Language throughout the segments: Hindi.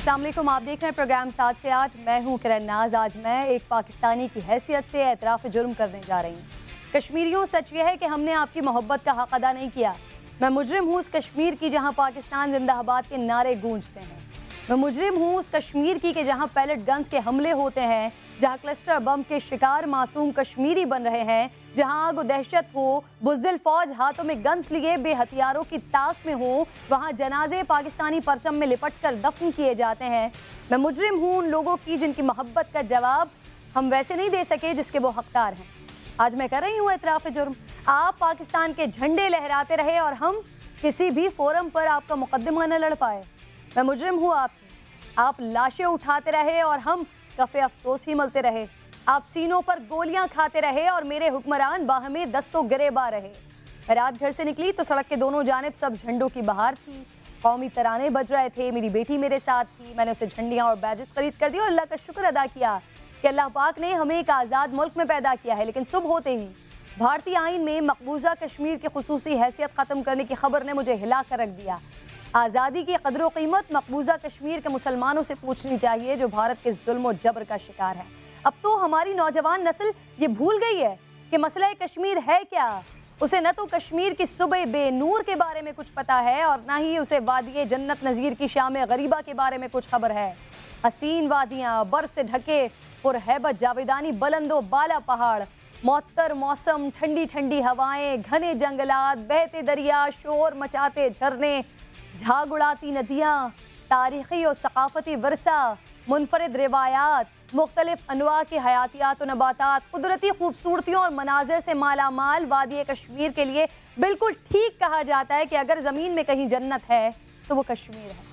अस्सलाम वालेकुम, आप देख रहे हैं प्रोग्राम 7 से 8। मैं हूं किरण नाज। आज मैं एक पाकिस्तानी की हैसियत से एतराफ़ जुर्म करने जा रही हूं। कश्मीरियों, सच यह है कि हमने आपकी मोहब्बत का हक अदा नहीं किया। मैं मुजरिम हूँ उस कश्मीर की जहां पाकिस्तान जिंदाबाद के नारे गूंजते हैं। मैं मुजरिम हूँ उस कश्मीर की कि जहां पैलेट गन्स के हमले होते हैं, जहां क्लस्टर बम के शिकार मासूम कश्मीरी बन रहे हैं, जहां आग और दहशत हो, बुज़दिल फौज हाथों में गन्स लिए बेहथियारों की ताक में हो, वहां जनाजे पाकिस्तानी परचम में लिपट कर दफन किए जाते हैं। मैं मुजरिम हूँ उन लोगों की जिनकी मोहब्बत का जवाब हम वैसे नहीं दे सके जिसके वो हकदार हैं। आज मैं कर रही हूँ एतराफ़ जुर्म। आप पाकिस्तान के झंडे लहराते रहे और हम किसी भी फोरम पर आपका मुकदमा न लड़ पाए। मैं मुजरिम हूँ आपकी। आप लाशें उठाते रहे और हम कफ़े अफसोस ही मलते रहे। आप सीनों पर गोलियां खाते रहे और मेरे हुक्मरान बाहमे दस्तों गिरेबान रहे। मैं रात घर से निकली तो सड़क के दोनों जानिब सब झंडों की बहार थी। कौमी तराने बज रहे थे। मेरी बेटी मेरे साथ थी। मैंने उसे झंडियाँ और बैजेस खरीद कर दिए और अल्लाह का शुक्र अदा किया कि अल्लाह पाक ने हमें एक आज़ाद मुल्क में पैदा किया है। लेकिन सुबह होते ही भारतीय आइन में मकबूजा कश्मीर की खुसूसी हैसियत ख़त्म करने की खबर ने मुझे हिला कर रख दिया। आज़ादी की कदर कीमत मकबूजा कश्मीर के मुसलमानों से पूछनी चाहिए जो भारत के जुल्म और जबर का शिकार है। अब तो हमारी नौजवान नस्ल ये भूल गई है कि मसला कश्मीर है क्या। उसे न तो कश्मीर की सुबह बेनूर के बारे में कुछ पता है और न ही उसे वादिये जन्नत नज़ीर की शाम गरीबा के बारे में कुछ खबर है। हसीन वादियाँ, बर्फ से ढके पुरहैबत जावेदानी बुलंदो बाला पहाड़, मौतर मौसम, ठंडी ठंडी हवाएं, घने जंगलात, बहते दरिया, शोर मचाते झरने, झाग उड़ाती नदियाँ, तारीख़ी और सकाफ़ती वर्सा, मुनफरिद रिवायात, मुख्तलिफ अनवा के हयातियात और नबातात, कुदरती खूबसूरतियों और मनाजिर से माला माल वादिये कश्मीर के लिए बिल्कुल ठीक कहा जाता है कि अगर ज़मीन में कहीं जन्नत है तो वो कश्मीर है।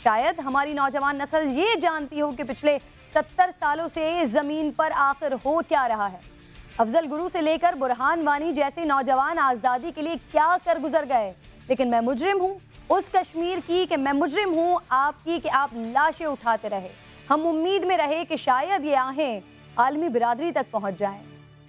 शायद हमारी नौजवान नस्ल ये जानती हो कि पिछले 70 सालों से ज़मीन पर आखिर हो क्या रहा है। अफजल गुरु से लेकर बुरहान वानी जैसे नौजवान आज़ादी के लिए क्या कर गुजर गए। लेकिन मैं मुजरिम हूँ उस कश्मीर की कि मैं मुजरिम हूँ आपकी कि आप लाशें उठाते रहे। हम उम्मीद में रहे कि शायद ये आहें आलमी बिरादरी तक पहुँच जाएं।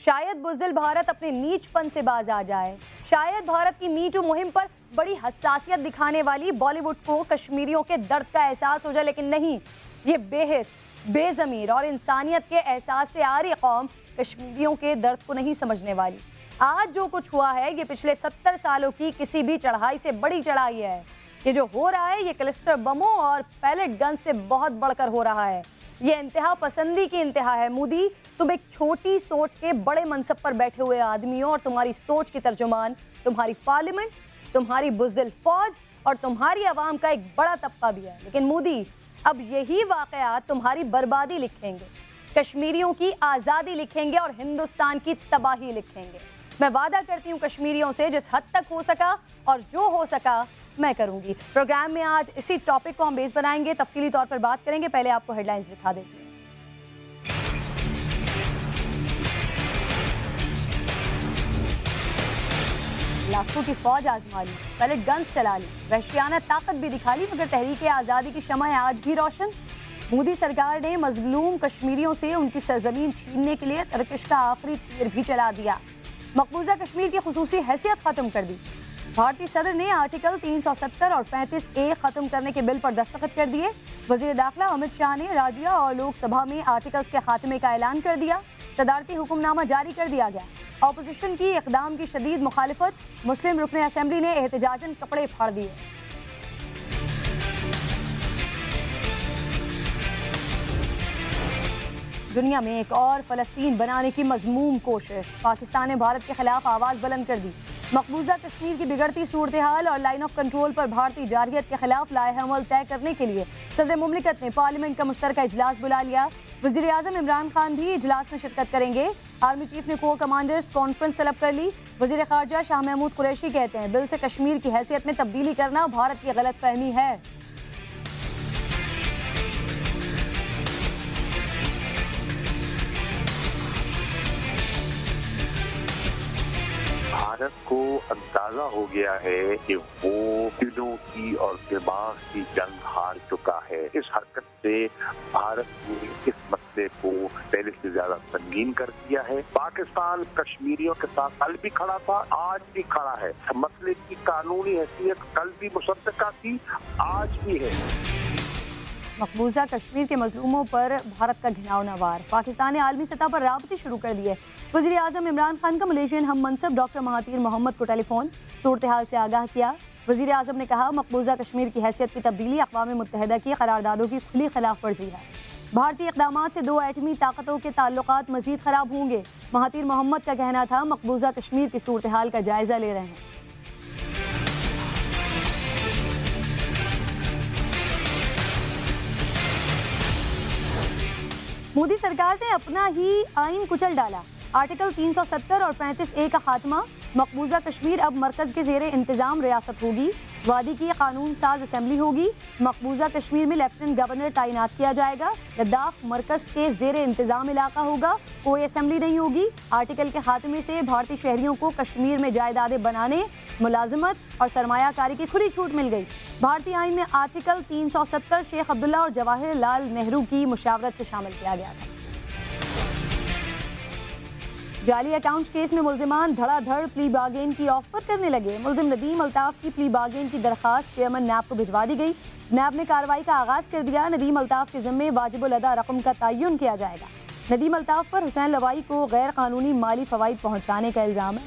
शायद बुज़दिल भारत अपने नीचपन से बाज आ जाए। शायद भारत की मीटू मुहिम पर बड़ी हसासियत दिखाने वाली बॉलीवुड को कश्मीरियों के दर्द का एहसास हो जाए। लेकिन नहीं, ये बेहिस, बेज़मीर और इंसानियत के एहसास से आरी कौम कश्मीरियों के दर्द को नहीं समझने वाली। आज जो कुछ हुआ है ये पिछले 70 सालों की किसी भी चढ़ाई से बड़ी चढ़ाई है। ये जो हो रहा है ये क्लस्टर बमों और पैलेट गन से बहुत बढ़कर हो रहा है। ये इंतहा पसंदी की इंतहा है। मोदी, तुम एक छोटी सोच के बड़े मनसब पर बैठे हुए आदमी हो और तुम्हारी सोच की तर्जुमान तुम्हारी पार्लियामेंट, तुम्हारी बुज़दिल फौज और तुम्हारी आवाम का एक बड़ा तबका भी है। लेकिन मोदी, अब यही वाक़यात तुम्हारी बर्बादी लिखेंगे, कश्मीरियों की आज़ादी लिखेंगे और हिंदुस्तान की तबाही लिखेंगे। मैं वादा करती हूँ कश्मीरियों से जिस हद तक हो सका और जो हो सका मैं करूँगी। प्रोग्राम में आज इसी टॉपिक को हम बेस बनाएंगे, तफसीली तौर पर बात करेंगे। पहले आपको हेडलाइंस दिखा देती हूँ। लाखों की फौज आजमा ली, पैलेट गन्स चला ली, वहशियाना ताकत भी दिखा ली, मगर तहरीक आज़ादी की शमअ आज भी रोशन। मोदी सरकार ने मजलूम कश्मीरियों से उनकी सरजमीन छीनने के लिए तरकश का आखिरी तीर भी चला दिया। मकबूजा कश्मीर की खुसूसी हैसियत ख़त्म कर दी। भारतीय सदर ने आर्टिकल 370 और 35A ख़त्म करने के बिल पर दस्तखत कर दिए। वज़ीर दाखिला अमित शाह ने राज्य और लोकसभा में आर्टिकल्स के खात्मे का ऐलान कर दिया। सदारती हुक्मनामा जारी कर दिया गया। अपोजिशन की इक़दाम की शदीद मुखालिफत, मुस्लिम रुकन असम्बली ने एहतजाजन कपड़े फाड़ दिए। दुनिया में एक और फ़लस्तीन बनाने की मज़मूम कोशिश। पाकिस्तान ने भारत के खिलाफ आवाज़ बुलंद कर दी। मकबूजा कश्मीर की बिगड़ती सूरत हाल और लाइन ऑफ कंट्रोल पर भारतीय जारहियत के खिलाफ लाएहमल तय करने के लिए सदर मुमलिकत ने पार्लियामेंट का मुश्तरका इजलास बुला लिया। वज़ीर आज़म इमरान खान भी इजलास में शिरकत करेंगे। आर्मी चीफ ने कोर कमांडर्स कॉन्फ्रेंस तलब कर ली। वज़ीर ख़ारजा शाह महमूद कुरैशी कहते हैं बिल से कश्मीर की हैसियत में तब्दीली करना भारत की गलत फहमी है। भारत को अंदाजा हो गया है कि वो दिलों की और दिमाग की जंग हार चुका है। इस हरकत से भारत ने इस मसले को पहले से ज्यादा संगीन कर दिया है। पाकिस्तान कश्मीरियों के साथ कल भी खड़ा था, आज भी खड़ा है। मसले की कानूनी हैसियत कल भी मुसद्दका थी, आज भी है। मकबूजा कश्मीर के मजलूमों पर भारत का घिनौना वार। पाकिस्तान ने आलमी सतह पर राबते शुरू कर दिए। वज़ीर आज़म इमरान खान का मलेशियन हम मनसब डॉक्टर महातीर मोहम्मद को टेलीफोन, सूरत हाल से आगाह किया। वज़ीर आज़म ने कहा, मकबूजा कश्मीर की हैसियत की तब्दीली अक़वाम मुत्तहिदा की करारदादों की खुली खिलाफ वर्जी है। भारतीय इक़दामात से दो एटमी ताकतों के ताल्लुकात मज़ीद ख़राब होंगे। महातीर मोहम्मद का कहना था, मकबूजा कश्मीर की सूरत हाल का जायज़ा ले रहे हैं। मोदी सरकार ने अपना ही आइन कुचल डाला। आर्टिकल 370 और 35A का खात्मा। मकबूजा कश्मीर अब मरकज़ के ज़ेरे इंतज़ाम रियासत होगी। वादी की कानून साज असम्बली होगी। मकबूजा कश्मीर में लेफ्टिनेंट गवर्नर तैनात किया जाएगा। लद्दाख मरकज़ के ज़ेरे इंतज़ाम इलाका होगा। कोई असम्बली नहीं होगी। आर्टिकल के खात्मे से भारतीय शहरियों को कश्मीर में जायदादें बनाने, मुलाजमत और सरमायाकारी की खुली छूट मिल गई। भारतीय आइन में आर्टिकल 370 शेख अब्दुल्ला और जवाहर लाल नेहरू की मुशावरत से शामिल किया गया था। जाली अकाउंट्स केस में मुल्जिमान धड़ाधड़ प्ली बार्गेन की ऑफर करने लगे। मुल्जिम नदीम अल्ताफ की प्ली बार्गेन की दरखास्त चेयरमैन नैब को भिजवा दी गई। नैब ने कार्रवाई का आगाज कर दिया। नदीम अल्ताफ के ज़िम्मे वाजिबुल अदा रकम का तयन किया जाएगा। नदीम अल्ताफ पर हुसैन लवाई को गैर कानूनी माली फवाइद पहुँचाने का इल्ज़ाम है।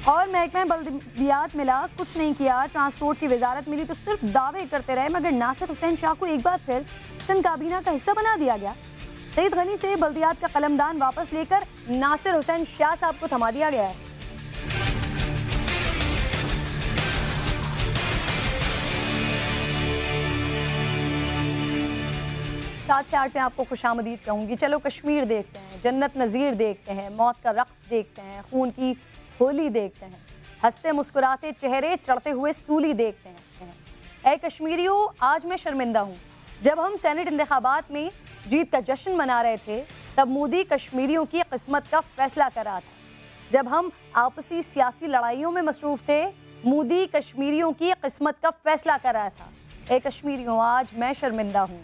और महकमा बल्दियात मिला, कुछ नहीं किया। ट्रांसपोर्ट की वजारत मिली तो सिर्फ दावे करते रहे, मगर नासिर हुसैन शाह को एक बार फिर सिंध काबीना का हिस्सा बना दिया गया। सईद गनी से बल्दियात का कलमदान वापस लेकर नासिर हुसैन शाह साहब को थमा दिया गया है। 7 से 8 में आपको खुशामदीद कहूँगी। चलो कश्मीर देखते हैं, जन्नत नज़ीर देखते हैं, मौत का रक्स देखते हैं, खून की होली देखते हैं, हंसते मुस्कुराते चेहरे, चढ़ते हुए सूली देखते हैं। ऐ कश्मीरियों, आज मैं शर्मिंदा हूँ। जब हम सेनेट इंतखाबात में जीत का जश्न मना रहे थे, तब मोदी कश्मीरियों की किस्मत का फैसला कर रहा था। जब हम आपसी सियासी लड़ाइयों में मसरूफ़ थे, मोदी कश्मीरियों की किस्मत का फैसला कर रहा था। ऐ कश्मीरियों, आज मैं शर्मिंदा हूँ।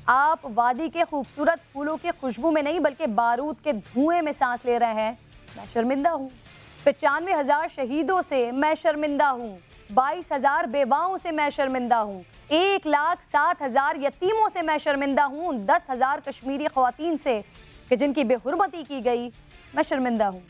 आप वादी के खूबसूरत फूलों की खुशबू में नहीं, बल्कि बारूद के धुएं में सांस ले रहे हैं। मैं शर्मिंदा हूँ। 95,000 शहीदों से मैं शर्मिंदा हूँ। 22,000 बेवाओं से मैं शर्मिंदा हूँ। 1,07,000 यतीमों से मैं शर्मिंदा हूँ। 10,000 कश्मीरी ख़वातीन से कि जिनकी बेहुरमती की गई, मैं शर्मिंदा हूँ।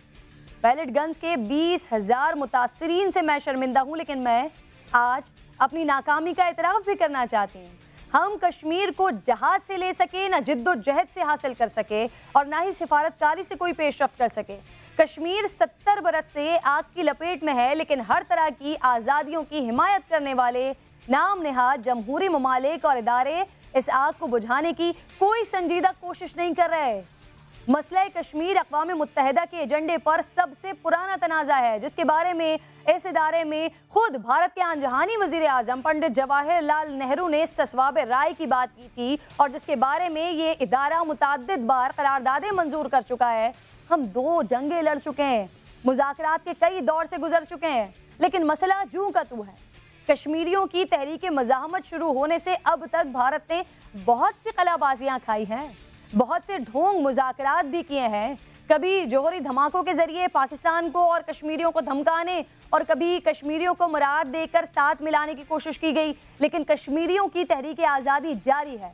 पैलेट गन्स के 20,000 मुतासरीन से मैं शर्मिंदा हूँ। लेकिन मैं आज अपनी नाकामी का इतराफ़ भी करना चाहती हूँ। हम कश्मीर को जहाज से ले सके, ना जिद्दोजहद से हासिल कर सके, और ना ही सिफारतकारी से कोई पेशरफ्त कर सके। कश्मीर 70 बरस से आग की लपेट में है, लेकिन हर तरह की आज़ादियों की हिमायत करने वाले नाम नहाद जमहूरी ममालिक और इदारे इस आग को बुझाने की कोई संजीदा कोशिश नहीं कर रहे। मसला कश्मीर अक़वाम मुत्तहिदा के एजेंडे पर सबसे पुराना तनाज़ा है, जिसके बारे में इस इदारे में खुद भारत के आनजहानी वज़ीर आज़म पंडित जवाहर लाल नेहरू ने सस्वाब राय की बात की थी, और जिसके बारे में ये इदारा मुतअद्दिद बार करारदादें मंजूर कर चुका है। हम 2 जंगें लड़ चुके हैं, मुज़ाकरात के कई दौर से गुजर चुके हैं, लेकिन मसला जूं का तू है। कश्मीरियों की तहरीक मज़ाहमत शुरू होने से अब तक भारत ने बहुत सी कलाबाजियाँ खाई हैं, बहुत से ढोंग मुज़ाकरात भी किए हैं। कभी जोहरी धमाकों के ज़रिए पाकिस्तान को और कश्मीरियों को धमकाने, और कभी कश्मीरियों को मुराद देकर साथ मिलाने की कोशिश की गई, लेकिन कश्मीरियों की तहरीक आज़ादी जारी है।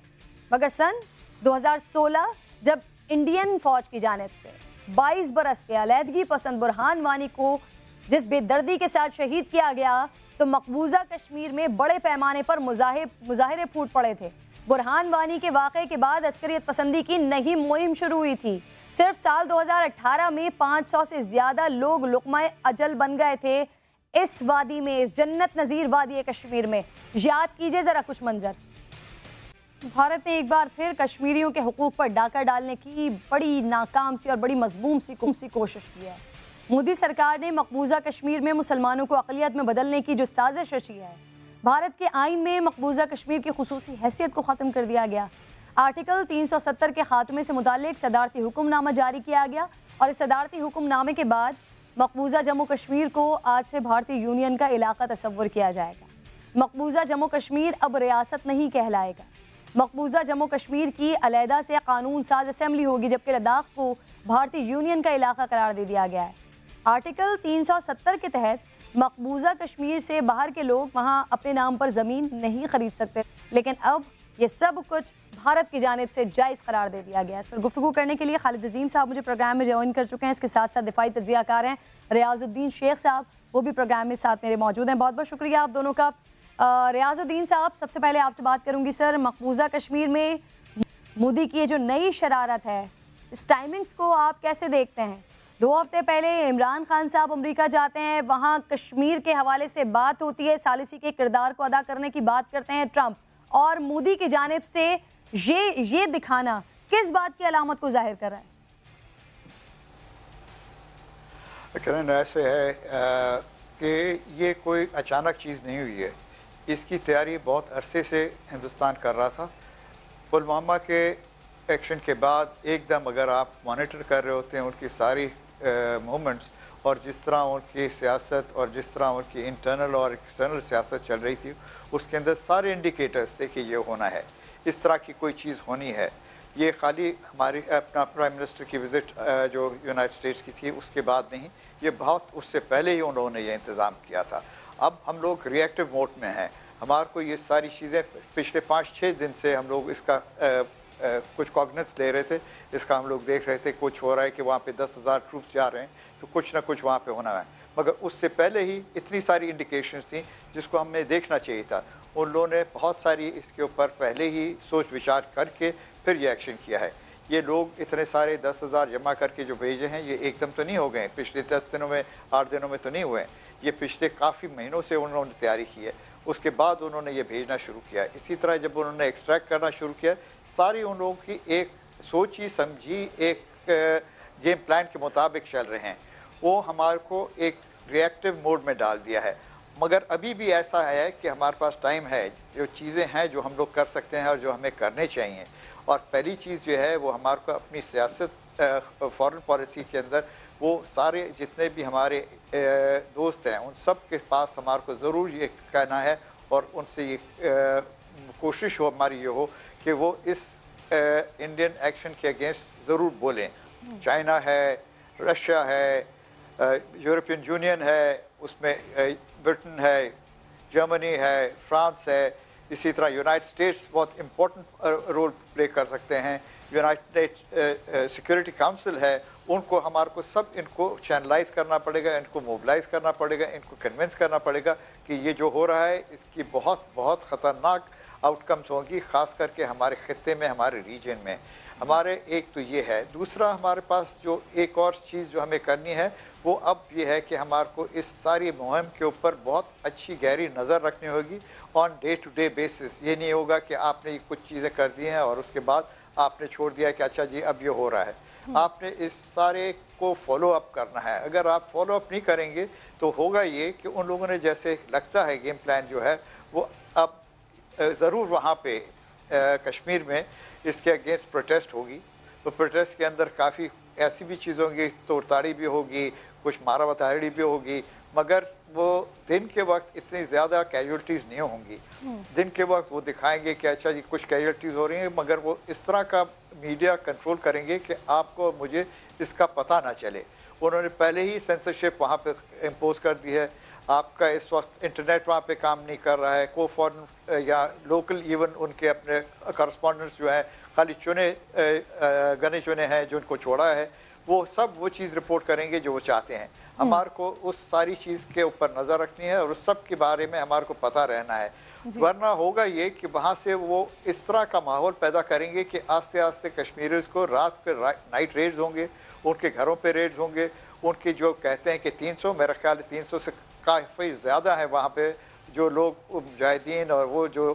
मगर सन 2016 जब इंडियन फ़ौज की जानिब से 22 बरस के अलहदगी पसंद बुरहान वानी को जिस बेदर्दी के साथ शहीद किया गया, तो मकबूजा कश्मीर में बड़े पैमाने पर मुजाहिरे फूट पड़े थे। बुरहान वानी के वाक़े के बाद अस्करियत पसंदी की नई मुहिम शुरू हुई थी। सिर्फ साल 2018 में 500 से ज़्यादा लोग लुक़मा अजल बन गए थे इस वादी में, इस जन्नत नज़ीर वादी कश्मीर में। याद कीजिए ज़रा कुछ मंजर। भारत ने एक बार फिर कश्मीरियों के हुकूक़ पर डाका डालने की बड़ी नाकाम सी और बड़ी मजबूम सी कोशिश की है। मोदी सरकार ने मकबूजा कश्मीर में मुसलमानों को अक़लियत में बदलने की जो साजिश रची है, भारत के आइन में मकबूजा कश्मीर की खुसूसी हैसियत को ख़त्म कर दिया गया। आर्टिकल 370 के खात्मे से मुताल्लिक़ सदारती हुक्मनामा जारी किया गया, और इस सदारती हुक्मनामे के बाद मकबूजा जम्मू कश्मीर को आज से भारतीय यूनियन का इलाका तस्वुर किया जाएगा। मकबूजा जम्मू कश्मीर अब रियासत नहीं कहलाएगा। मकबूजा जम्मू कश्मीर की अलहदा से कानून साज असम्बली होगी, जबकि लद्दाख को भारतीय यूनियन का इलाका करार दे दिया गया है। आर्टिकल 370 के तहत मकबूजा कश्मीर से बाहर के लोग वहाँ अपने नाम पर ज़मीन नहीं खरीद सकते, लेकिन अब ये सब कुछ भारत की जानिब से जायज़ करार दे दिया गया है। इस पर गुफ्तगू करने के लिए खालिद अजीम साहब मुझे प्रोग्राम में ज्वाइन कर चुके हैं। इसके साथ साथ दिफाई तज्ज़ियाकार हैं रियाजुद्दीन शेख साहब, वो भी प्रोग्राम में साथ मेरे मौजूद हैं। बहुत बहुत शुक्रिया आप दोनों का। रियाजुद्दीन साहब, सबसे पहले आपसे बात करूँगी सर, मकबूजा कश्मीर में मोदी की ये जो नई शरारत है, इस टाइमिंग्स को आप कैसे देखते हैं? 2 हफ्ते पहले इमरान खान साहब अमेरिका जाते हैं, वहाँ कश्मीर के हवाले से बात होती है, सालिसी के किरदार को अदा करने की बात करते हैं ट्रंप, और मोदी की जानिब से ये दिखाना किस बात की अलामत को जाहिर कर रहा है? करण, ऐसे है कि ये कोई अचानक चीज़ नहीं हुई है। इसकी तैयारी बहुत अरसे से हिंदुस्तान कर रहा था। पुलवामा के एक्शन के बाद एकदम अगर आप मॉनिटर कर रहे होते हैं उनकी सारी मूवमेंट्स और जिस तरह उनकी सियासत और जिस तरह उनकी इंटरनल और एक्सटर्नल सियासत चल रही थी, उसके अंदर सारे इंडिकेटर्स थे कि ये होना है, इस तरह की कोई चीज़ होनी है। ये खाली हमारी अपना प्राइम मिनिस्टर की विज़िट जो यूनाइटेड स्टेट्स की थी उसके बाद नहीं, ये बहुत उससे पहले ही उन्होंने ये इंतज़ाम किया था। अब हम लोग रिएक्टिव मोड में हैं। हमारे को ये सारी चीज़ें पिछले 5-6 दिन से हम लोग इसका कुछ कॉग्निज़ ले रहे थे, इसका हम लोग देख रहे थे कुछ हो रहा है कि वहाँ पे 10,000 ट्रूप्स जा रहे हैं, तो कुछ ना कुछ वहाँ पे होना है। मगर उससे पहले ही इतनी सारी इंडिकेशंस थी जिसको हमें देखना चाहिए था। उन लोगों ने बहुत सारी इसके ऊपर पहले ही सोच विचार करके फिर ये एक्शन किया है। ये लोग इतने सारे 10,000 जमा करके जो भेजे हैं, ये एकदम तो नहीं हो गए, पिछले 10 दिनों में 8 दिनों में तो नहीं हुए हैं, ये पिछले काफ़ी महीनों से उन्होंने तैयारी की है। उसके बाद उन्होंने ये भेजना शुरू किया। इसी तरह जब उन्होंने एक्सट्रैक्ट करना शुरू किया, सारी उन लोगों की एक सोची समझी एक गेम प्लान के मुताबिक चल रहे हैं। वो हमारे को एक रिएक्टिव मोड में डाल दिया है। मगर अभी भी ऐसा है कि हमारे पास टाइम है, जो चीज़ें हैं जो हम लोग कर सकते हैं और जो हमें करने चाहिए। और पहली चीज़ जो है वो हमारे को अपनी सियासत फॉरेन पॉलिसी के अंदर वो सारे जितने भी हमारे दोस्त हैं उन सब के पास हमारे को ज़रूर ये कहना है और उनसे ये कोशिश हो हमारी ये हो कि वो इस इंडियन एक्शन के अगेंस्ट ज़रूर बोलें। चाइना है, रशिया है, यूरोपियन यूनियन है, उसमें ब्रिटेन है, जर्मनी है, फ्रांस है, इसी तरह यूनाइटेड स्टेट्स बहुत इम्पोर्टेंट रोल प्ले कर सकते हैं, यूनाइटेड सिक्योरिटी काउंसिल है, उनको हमारे को सब इनको चैनलाइज करना पड़ेगा, इनको मोबिलाइज करना पड़ेगा, इनको कन्विंस करना पड़ेगा कि ये जो हो रहा है इसकी बहुत बहुत ख़तरनाक आउटकम्स होंगी, ख़ास करके हमारे ख़त्ते में, हमारे रीजन में। हमारे एक तो ये है। दूसरा, हमारे पास जो एक और चीज़ जो हमें करनी है वो अब ये है कि हमारे को इस सारी मुहिम के ऊपर बहुत अच्छी गहरी नज़र रखनी होगी on day to day basis. ये नहीं होगा कि आपने कुछ चीज़ें कर दी हैं और उसके बाद आपने छोड़ दिया कि अच्छा जी अब ये हो रहा है। आपने इस सारे को फॉलो अप करना है। अगर आप फॉलो अप नहीं करेंगे तो होगा ये कि उन लोगों ने जैसे लगता है गेम प्लान जो है वो अब ज़रूर वहाँ पे कश्मीर में इसके अगेंस्ट प्रोटेस्ट होगी। तो प्रोटेस्ट के अंदर काफ़ी ऐसी भी चीज़ होंगी, तोड़ताड़ी भी होगी, कुछ मारा बताड़ी भी होगी, मगर वो दिन के वक्त इतनी ज़्यादा कैजुअल्टीज़ नहीं होंगी। दिन के वक्त वो दिखाएंगे कि अच्छा जी कुछ कैजुअल्टीज़ हो रही हैं, मगर वो इस तरह का मीडिया कंट्रोल करेंगे कि आपको मुझे इसका पता ना चले। उन्होंने पहले ही सेंसरशिप वहाँ पे इम्पोज कर दी है। आपका इस वक्त इंटरनेट वहाँ पे काम नहीं कर रहा है। को फॉरेन या लोकल इवन उनके अपने करस्पॉन्डेंट्स जो हैं खाली गने चुने हैं जो उनको छोड़ा है, वो सब वो चीज़ रिपोर्ट करेंगे जो वो चाहते हैं। हमारे को उस सारी चीज़ के ऊपर नज़र रखनी है और उस सब के बारे में हमारे को पता रहना है। वरना होगा ये कि वहाँ से वो इस तरह का माहौल पैदा करेंगे कि आस्ते आस्ते कश्मीरीज़ को रात पे नाइट रेड्स होंगे, उनके घरों पे रेड्स होंगे। उनके जो कहते हैं कि 300, मेरा ख्याल 300 से काफ़ी ज़्यादा है वहाँ पे जो लोग मुजाहिदीन और वो जो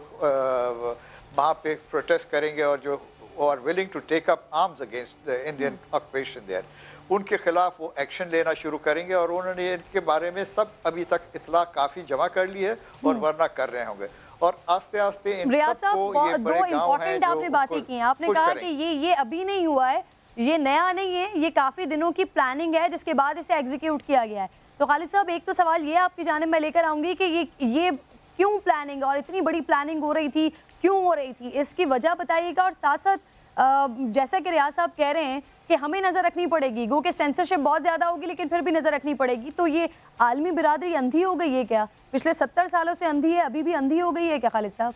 वहाँ पे प्रोटेस्ट करेंगे और जो are willing to take up arms against the Indian occupation there, उनके खिलाफ वो एक्शन लेना शुरू करेंगे। और उन्होंने इनके बारे में सब अभी तक इतला काफ़ी जमा कर ली है और वरना कर रहे होंगे। और आस्ते आस्ते रियाज साहब, दो इम्पोर्टेंट आपने बातें की हैं। आपने कहा कि ये अभी नहीं हुआ है, ये नया नहीं है, ये काफ़ी दिनों की प्लानिंग है जिसके बाद इसे एग्जीक्यूट किया गया है। तो खालिद साहब, एक तो सवाल ये आपकी जानिब में लेकर आऊँगी कि ये क्यों प्लानिंग और इतनी बड़ी प्लानिंग हो रही थी, क्यों हो रही थी, इसकी वजह बताइएगा। और साथ साथ जैसा कि रियाज साहब कह रहे हैं कि हमें नज़र रखनी पड़ेगी, गो कि सेंसरशिप बहुत ज़्यादा होगी लेकिन फिर भी नज़र रखनी पड़ेगी, तो ये आलमी बिरादरी अंधी हो गई है क्या? पिछले 70 सालों से अंधी है, अभी भी अंधी हो गई है क्या खालिद साहब?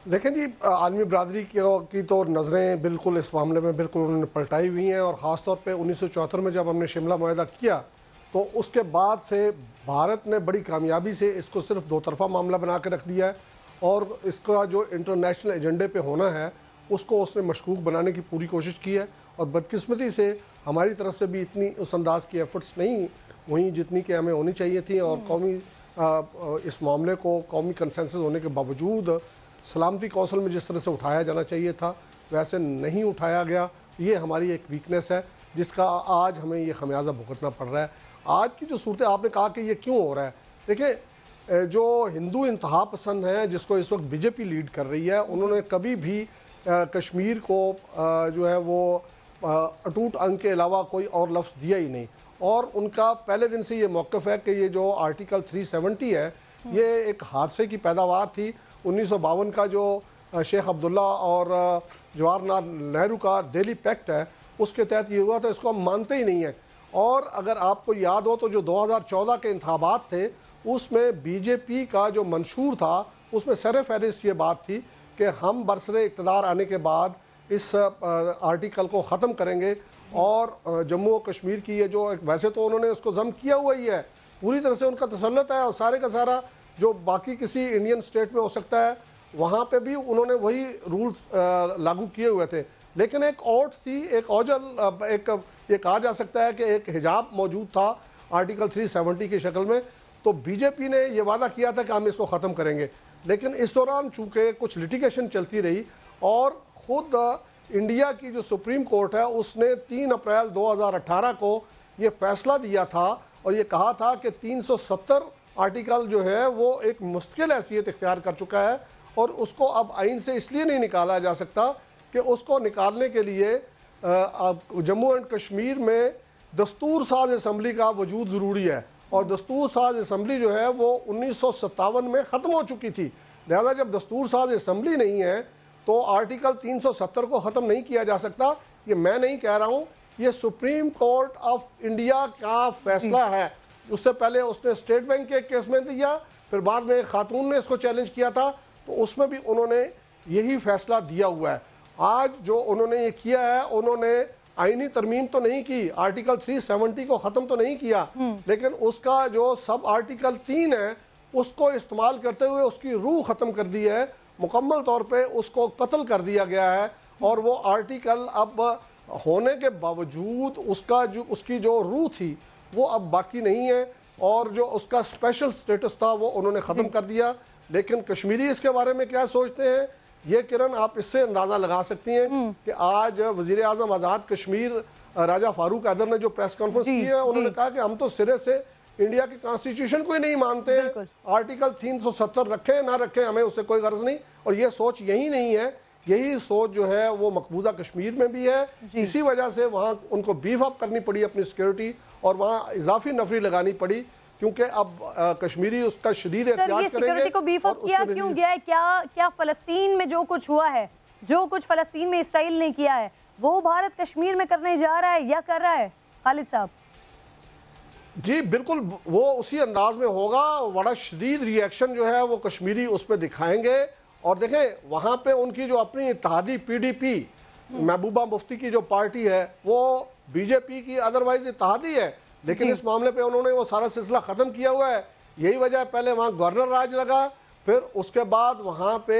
देखें जी, आलमी बरादरी की तो नज़रें बिल्कुल इस मामले में बिल्कुल उन्होंने पलटाई हुई हैं, और ख़ास तौर पे 1974 में जब हमने शिमला मुआहदा किया तो उसके बाद से भारत ने बड़ी कामयाबी से इसको सिर्फ दो तरफा मामला बना के रख दिया है, और इसका जो इंटरनेशनल एजेंडे पे होना है उसको उसने मशकूक बनाने की पूरी कोशिश की है। और बदकिस्मती से हमारी तरफ से भी इतनी उस अंदाज़ की एफर्ट्स नहीं हुई जितनी कि हमें होनी चाहिए थी, और कौमी इस मामले को कौमी कंसेंसस होने के बावजूद सलामती कौंसिल में जिस तरह से उठाया जाना चाहिए था वैसे नहीं उठाया गया। ये हमारी एक वीकनेस है जिसका आज हमें ये खमियाजा भुगतना पड़ रहा है। आज की जो सूरत, आपने कहा कि ये क्यों हो रहा है, देखिए जो हिंदू इंतहा पसंद हैं जिसको इस वक्त बीजेपी लीड कर रही है, उन्होंने कभी भी कश्मीर को जो है वो अटूट अंग के अलावा कोई और लफ्ज़ दिया ही नहीं, और उनका पहले दिन से ये मौक़िफ़ है कि ये जो आर्टिकल 370 है ये एक हादसे की पैदावार थी। 1952 का जो शेख अब्दुल्ला और जवाहरलाल नेहरू का दिल्ली पैक्ट है उसके तहत ये हुआ था, इसको हम मानते ही नहीं हैं। और अगर आपको याद हो तो जो 2014 के इंतखाबात थे उसमें बीजेपी का जो मंशूर था उसमें सर फहरिस्त ये बात थी कि हम बरसरे इक़्तिदार आने के बाद इस आर्टिकल को ख़त्म करेंगे, और जम्मू और कश्मीर की ये जो वैसे तो उन्होंने उसको ज़म किया हुआ ही है, पूरी तरह से उनका तसल्लुत है, और सारे का सारा जो बाकी किसी इंडियन स्टेट में हो सकता है वहाँ पे भी उन्होंने वही रूल्स लागू किए हुए थे। लेकिन एक औट थी, एक औजल, एक ये कहा जा सकता है कि एक हिजाब मौजूद था आर्टिकल 370 की शक्ल में। तो बीजेपी ने ये वादा किया था कि हम इसको ख़त्म करेंगे, लेकिन इस दौरान चूँकि कुछ लिटिगेशन चलती रही और ख़ुद इंडिया की जो सुप्रीम कोर्ट है उसने 3 अप्रैल 2018 को ये फैसला दिया था और ये कहा था कि 370 आर्टिकल जो है वो एक मुस्तकिल हैसियत इख्तियार कर चुका है, और उसको अब आइन से इसलिए नहीं निकाला जा सकता कि उसको निकालने के लिए जम्मू एंड कश्मीर में दस्तूर साज असम्बली का वजूद ज़रूरी है, और दस्तूर साज असम्बली जो है वो 1957 में ख़त्म हो चुकी थी। लिहाजा जब दस्तूर साज असम्बली नहीं है तो आर्टिकल 370 को ख़त्म नहीं किया जा सकता। ये मैं नहीं कह रहा हूँ, ये सुप्रीम कोर्ट ऑफ इंडिया का फैसला है। उससे पहले उसने स्टेट बैंक के केस में दिया, फिर बाद में एक खातून ने इसको चैलेंज किया था तो उसमें भी उन्होंने यही फैसला दिया हुआ है। आज जो उन्होंने ये किया है, उन्होंने आईनी तरमीम तो नहीं की, आर्टिकल 370 को ख़त्म तो नहीं किया, लेकिन उसका जो सब आर्टिकल 3 है उसको इस्तेमाल करते हुए उसकी रूह ख़त्म कर दी है, मुकम्मल तौर पे उसको कत्ल कर दिया गया है। और वो आर्टिकल अब होने के बावजूद उसकी जो रूह थी वो अब बाकी नहीं है, और जो उसका स्पेशल स्टेटस था वो उन्होंने ख़त्म कर दिया। लेकिन कश्मीरी इसके बारे में क्या सोचते हैं, ये किरण आप इससे अंदाज़ा लगा सकती हैं कि आज वज़ीर आज़म आज़ाद कश्मीर राजा फारूक हैदर ने जो प्रेस कॉन्फ्रेंस की है, उन्होंने कहा कि हम तो सिरे से इंडिया की कॉन्स्टिट्यूशन को ही नहीं मानते हैं, आर्टिकल 370 रखें ना रखें हमें उससे कोई गर्ज नहीं। और ये सोच यही नहीं है, यही सोच जो है वो मकबूजा कश्मीर में भी है। इसी वजह से वहाँ उनको बीफ अप करनी पड़ी अपनी सिक्योरिटी, और वहाँ इजाफी नफरी लगानी पड़ी, क्योंकि अब कश्मीरी उसका शदीद एहतियात करेंगे। सिक्योरिटी को बीफ अप किया क्यों गया है? क्या फ़लस्तीन में जो कुछ हुआ है, जो कुछ फ़लस्तीन में इसराइल ने किया है, वो भारत कश्मीर में करने जा रहा है या कर रहा है? खालिद साहब जी बिल्कुल, वो उसी अंदाज में होगा। बड़ा शदीद रिएक्शन जो है वो कश्मीरी उस पर दिखाएंगे। और देखें वहाँ पे उनकी जो अपनी इत्तेहादी PDP, महबूबा मुफ्ती की जो पार्टी है वो बीजेपी की अदरवाइज इत्तेहादी है, लेकिन इस मामले पे उन्होंने वो सारा सिलसिला ख़त्म किया हुआ है। यही वजह है, पहले वहाँ गवर्नर राज लगा, फिर उसके बाद वहाँ पे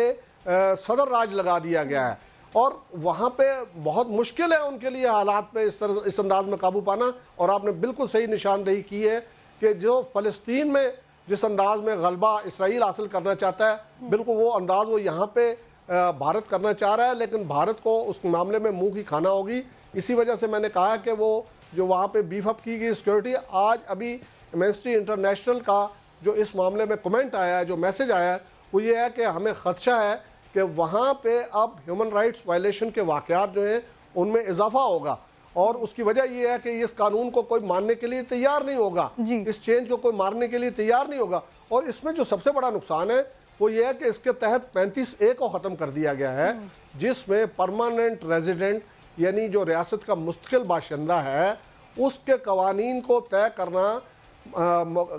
सदर राज लगा दिया गया है, और वहाँ पे बहुत मुश्किल है उनके लिए हालात पे इस अंदाज में काबू पाना। और आपने बिल्कुल सही निशानदेही की है कि जो फ़लस्तीन में जिस अंदाज में गलबा इसराइल हासिल करना चाहता है, बिल्कुल वो अंदाज वो यहाँ पे भारत करना चाह रहा है, लेकिन भारत को उस मामले में मुँह की खाना होगी। इसी वजह से मैंने कहा कि वो जो वहाँ पे बीफ अप की गई सिक्योरिटी, आज अभी एमनेस्टी इंटरनेशनल का जो इस मामले में कमेंट आया है, जो मैसेज आया है, वो ये है कि हमें ख़दशा है कि वहाँ पे अब ह्यूमन राइट्स वायलेशन के वाक़यात जो हैं उनमें इजाफा होगा, और उसकी वजह ये है कि इस कानून को कोई मानने के लिए तैयार नहीं होगा, इस चेंज को कोई मानने के लिए तैयार नहीं होगा। और इसमें जो सबसे बड़ा नुकसान है वो ये है कि इसके तहत 35A को ख़त्म कर दिया गया है, जिसमें परमानेंट रेजिडेंट यानी जो रियासत का मुस्तकिल बाशिंदा है उसके कवानीन को तय करना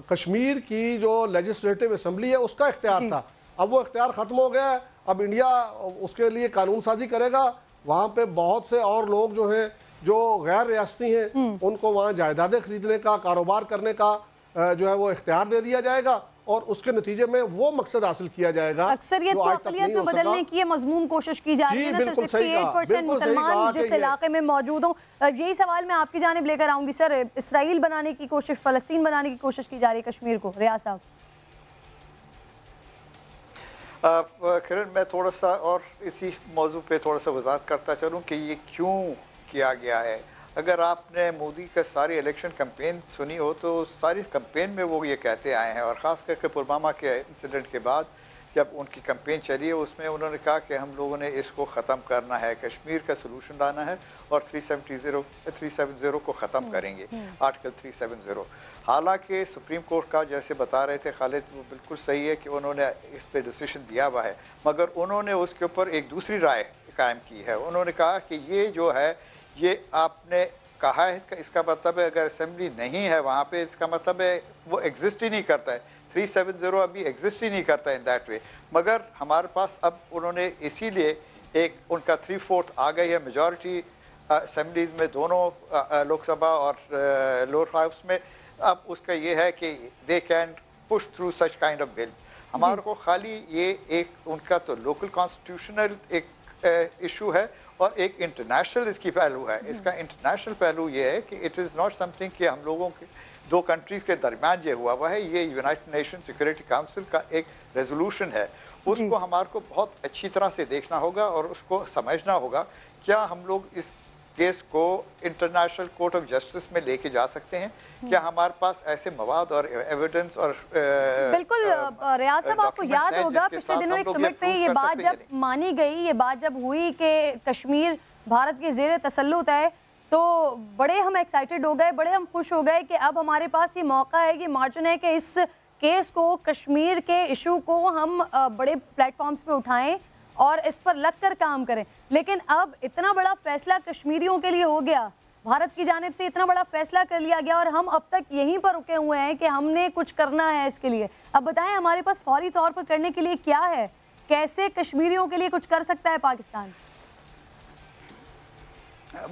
कश्मीर की जो लेजिस्लेटिव असम्बली है उसका इख्तियार था। अब वो इख्तियार ख़त्म हो गया है। अब इंडिया उसके लिए कानून साजी करेगा। वहाँ पे बहुत से और लोग जो हैं जो गैर रियासती हैं उनको वहाँ जायदादें खरीदने का, कारोबार करने का जो है वो इख्तियार दे दिया जाएगा और उसके नतीजे में वो मकसद हासिल किया जाएगा। अक्सरियत को अक़लियत में बदलने की मजमून कोशिश की जा रही है ना सर। 68% मुसलमान जिस इलाके में मौजूद हों, यही सवाल मैं आपकी जानिब लेकर आऊंगी सर। इसराइल बनाने की कोशिश, फ़लस्तीन बनाने की कोशिश की जा रही है कश्मीर को। रियाज साहब। किरण, मैं थोड़ा सा और इसी मौजू पे थोड़ा सा वजाहत करता चलूँ कि ये क्यों किया गया है। अगर आपने मोदी का सारी इलेक्शन कैंपेन सुनी हो तो सारी कैंपेन में वो ये कहते आए हैं, और ख़ास करके पुलवामा के इंसिडेंट के बाद जब उनकी कैंपेन चली है उसमें उन्होंने कहा कि हम लोगों ने इसको ख़त्म करना है, कश्मीर का सलूशन लाना है और 370 को ख़त्म करेंगे, आर्टिकल 370। हालांकि सुप्रीम कोर्ट का जैसे बता रहे थे खालिद, वो बिल्कुल सही है कि उन्होंने इस पर डिसीजन दिया हुआ है, मगर उन्होंने उसके ऊपर एक दूसरी राय कायम की है। उन्होंने कहा कि ये जो है ये आपने कहा है इसका मतलब है अगर असेंबली नहीं है वहाँ पे, इसका मतलब है वो एग्जिस्ट ही नहीं करता है। 370 अभी एग्जिस्ट ही नहीं करता है इन दैट वे। मगर हमारे पास अब उन्होंने इसीलिए एक उनका 3/4 आ गई है मेजॉरिटी असेंबलीज में, दोनों लोकसभा और लोअर हाउस में। अब उसका ये है कि they can push through such kind of bills. हमारे को खाली ये एक उनका तो लोकल कॉन्स्टिट्यूशनल एक इशू है और एक इंटरनेशनल इसकी पहलू है। इसका इंटरनेशनल पहलू ये है कि इट इज़ नॉट समथिंग कि हम लोगों के दो कंट्रीज़ के दरमियान ये हुआ है, ये यूनाइटेड नेशन सिक्योरिटी काउंसिल का एक रेजोल्यूशन है। उसको हमारे को बहुत अच्छी तरह से देखना होगा और उसको समझना होगा क्या हम लोग इस केस को इंटरनेशनल कोर्ट ऑफ जस्टिस में लेके जा सकते हैं, क्या हमारे पास ऐसे मवाद और एविडेंस और बिल्कुल। रियाज साहब, आपको याद होगा पिछले दिनों एक समिट में ये बात जब मानी गई, ये बात जब हुई कि कश्मीर भारत के ज़ेर तसल्लुत है, तो बड़े हम एक्साइटेड हो गए, बड़े हम खुश हो गए कि अब हमारे पास ये मौका है, कि मार्जिन है कि इस केस को, कश्मीर के इशू को हम बड़े प्लेटफॉर्म्स पे उठाएं और इस पर लगकर काम करें। लेकिन अब इतना बड़ा फैसला कश्मीरियों के लिए हो गया, भारत की जानिब से इतना बड़ा फैसला कर लिया गया और हम अब तक यहीं पर रुके हुए हैं कि हमने कुछ करना है इसके लिए। अब बताएं हमारे पास फौरी तौर पर करने के लिए क्या है, कैसे कश्मीरियों के लिए कुछ कर सकता है पाकिस्तान?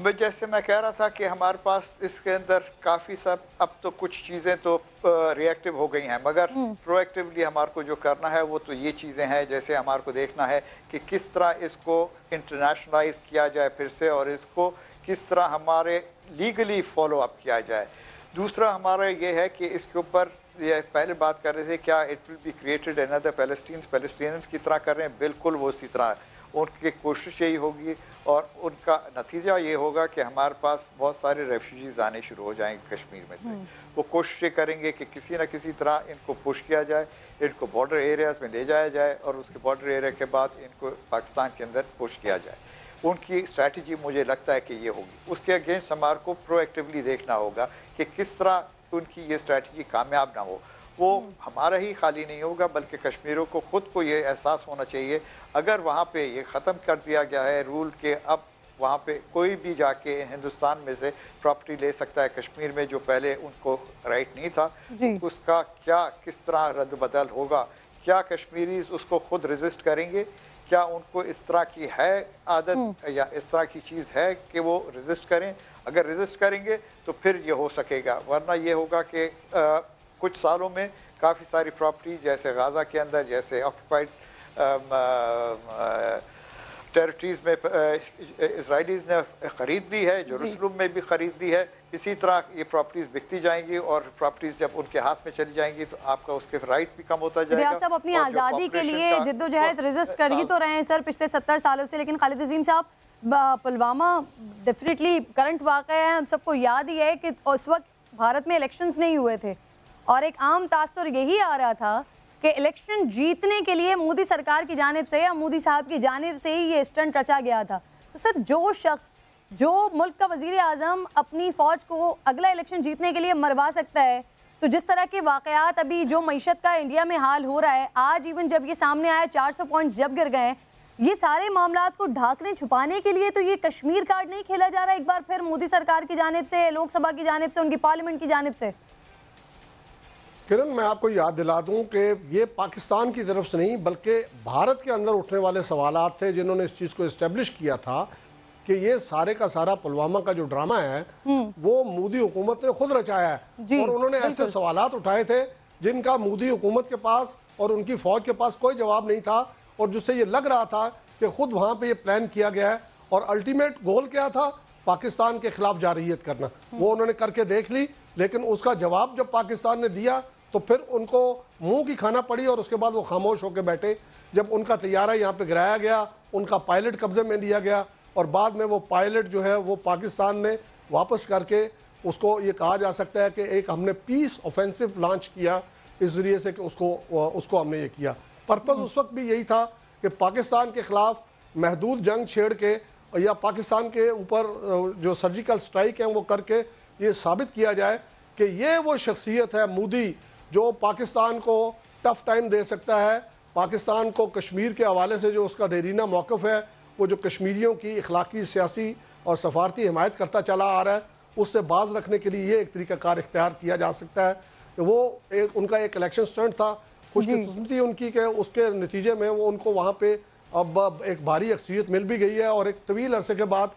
जैसे मैं कह रहा था कि हमारे पास इसके अंदर काफ़ी सब अब तो कुछ चीज़ें तो रिएक्टिव हो गई हैं, मगर प्रोएक्टिवली हमारे को जो करना है वो तो ये चीज़ें हैं। जैसे हमारे को देखना है कि किस तरह इसको इंटरनेशनलाइज किया जाए फिर से, और इसको किस तरह हमारे लीगली फॉलो अप किया जाए। दूसरा हमारा ये है कि इसके ऊपर ये पहले बात कर रहे थे क्या it will be created another Palestinians की तरह कर रहे हैं, बिल्कुल वो उसी तरह उनकी कोशिश यही होगी और उनका नतीजा ये होगा कि हमारे पास बहुत सारे रेफ्यूजीज आने शुरू हो जाएंगे कश्मीर में से। वो कोशिश करेंगे कि किसी न किसी तरह इनको पुश किया जाए, इनको बॉर्डर एरियाज़ में ले जाया जाए और उसके बॉर्डर एरिया के बाद इनको पाकिस्तान के अंदर पुश किया जाए। उनकी स्ट्रैटेजी मुझे लगता है कि ये होगी। उसके अगेंस्ट हमारे को प्रोएक्टिवली देखना होगा कि किस तरह उनकी ये स्ट्रैटेजी कामयाब ना हो। वो हमारा ही खाली नहीं होगा बल्कि कश्मीरियों को ख़ुद को ये एहसास होना चाहिए, अगर वहाँ पे ये ख़त्म कर दिया गया है रूल के अब वहाँ पे कोई भी जाके हिंदुस्तान में से प्रॉपर्टी ले सकता है कश्मीर में जो पहले उनको राइट नहीं था, उसका क्या किस तरह रद्द बदल होगा, क्या कश्मीरीज उसको खुद रेजिस्ट करेंगे, क्या उनको इस तरह की है आदत या इस तरह की चीज़ है कि वो रेजिस्ट करें। अगर रेजिस्ट करेंगे तो फिर ये हो सकेगा, वरना ये होगा कि कुछ सालों में काफ़ी सारी प्रॉपर्टी जैसे गाज़ा के अंदर, जैसे ऑक्यूपाइड टेरिटरीज़ में इसराइलीज़ ने ख़रीद ली है, जेरूसलम में भी ख़रीद ली है, इसी तरह ये प्रॉपर्टीज़ बिकती जाएंगी और प्रॉपर्टीज़ जब उनके हाथ में चली जाएंगी तो आपका उसके राइट भी कम होता जाएगा। रियाज साहब अपनी आज़ादी के लिए जिद्दोजहद रेजिस्ट कर ही तो रहे हैं सर पिछले 70 सालों से, लेकिन खालिद अजीम साहब पुलवामा डेफिनेटली करंट वाक़या है, हम सबको याद ही है कि उस वक्त भारत में इलेक्शंस नहीं हुए थे और एक आम तासुर यही आ रहा था कि इलेक्शन जीतने के लिए मोदी सरकार की जानिब से या मोदी साहब की जानिब से ही ये स्टंट रचा गया था। तो सर जो शख्स, जो मुल्क का वज़ीर आज़म अपनी फ़ौज को अगला इलेक्शन जीतने के लिए मरवा सकता है, तो जिस तरह के वाक़यात अभी जो मईशत का इंडिया में हाल हो रहा है, आज इवन जब ये सामने आया 400 पॉइंट्स जब गिर गए, ये सारे मामलात को ढाकने छुपाने के लिए तो ये कश्मीर कार्ड नहीं खेला जा रहा एक बार फिर मोदी सरकार की जानिब से, लोकसभा की जानिब से, उनकी पार्लियामेंट की जानिब से? किरण, मैं आपको याद दिला दूं कि ये पाकिस्तान की तरफ से नहीं बल्कि भारत के अंदर उठने वाले सवालात थे जिन्होंने इस चीज़ को इस्टेब्लिश किया था कि ये सारे का सारा पुलवामा का जो ड्रामा है वो मोदी हुकूमत ने खुद रचाया है। और उन्होंने ऐसे सवालात उठाए थे जिनका मोदी हुकूमत के पास और उनकी फौज के पास कोई जवाब नहीं था, और जिससे ये लग रहा था कि खुद वहाँ पे ये प्लान किया गया है। और अल्टीमेट गोल क्या था? पाकिस्तान के खिलाफ जारहियत करना। वो उन्होंने करके देख ली, लेकिन उसका जवाब जब पाकिस्तान ने दिया तो फिर उनको मुंह की खाना पड़ी और उसके बाद वो खामोश होकर बैठे। जब उनका तैयारा यहाँ पे गिराया गया, उनका पायलट कब्जे में लिया गया और बाद में वो पायलट जो है वो पाकिस्तान ने वापस करके उसको ये कहा जा सकता है कि एक हमने पीस ऑफेंसिव लॉन्च किया इस जरिए से कि उसको हमने ये किया। पर्पज़ उस वक्त भी यही था कि पाकिस्तान के खिलाफ महदूद जंग छेड़ के या पाकिस्तान के ऊपर जो सर्जिकल स्ट्राइक है वो करके ये साबित किया जाए कि ये वो शख्सियत है मोदी जो पाकिस्तान को टफ टाइम दे सकता है। पाकिस्तान को कश्मीर के हवाले से जो उसका देरीना मौक़िफ़ है, वो जो कश्मीरियों की इखलाकी, सियासी और सफारती हिमायत करता चला आ रहा है, उससे बाज रखने के लिए ये एक तरीक़ाकार इख्तियार किया जा सकता है। वो उनका एक इलेक्शन स्टंट था, खुशकिस्मती उनकी के उसके नतीजे में वो उनको वहाँ पे अब एक भारी अक्सरियत मिल भी गई है और एक तवील अरसे के बाद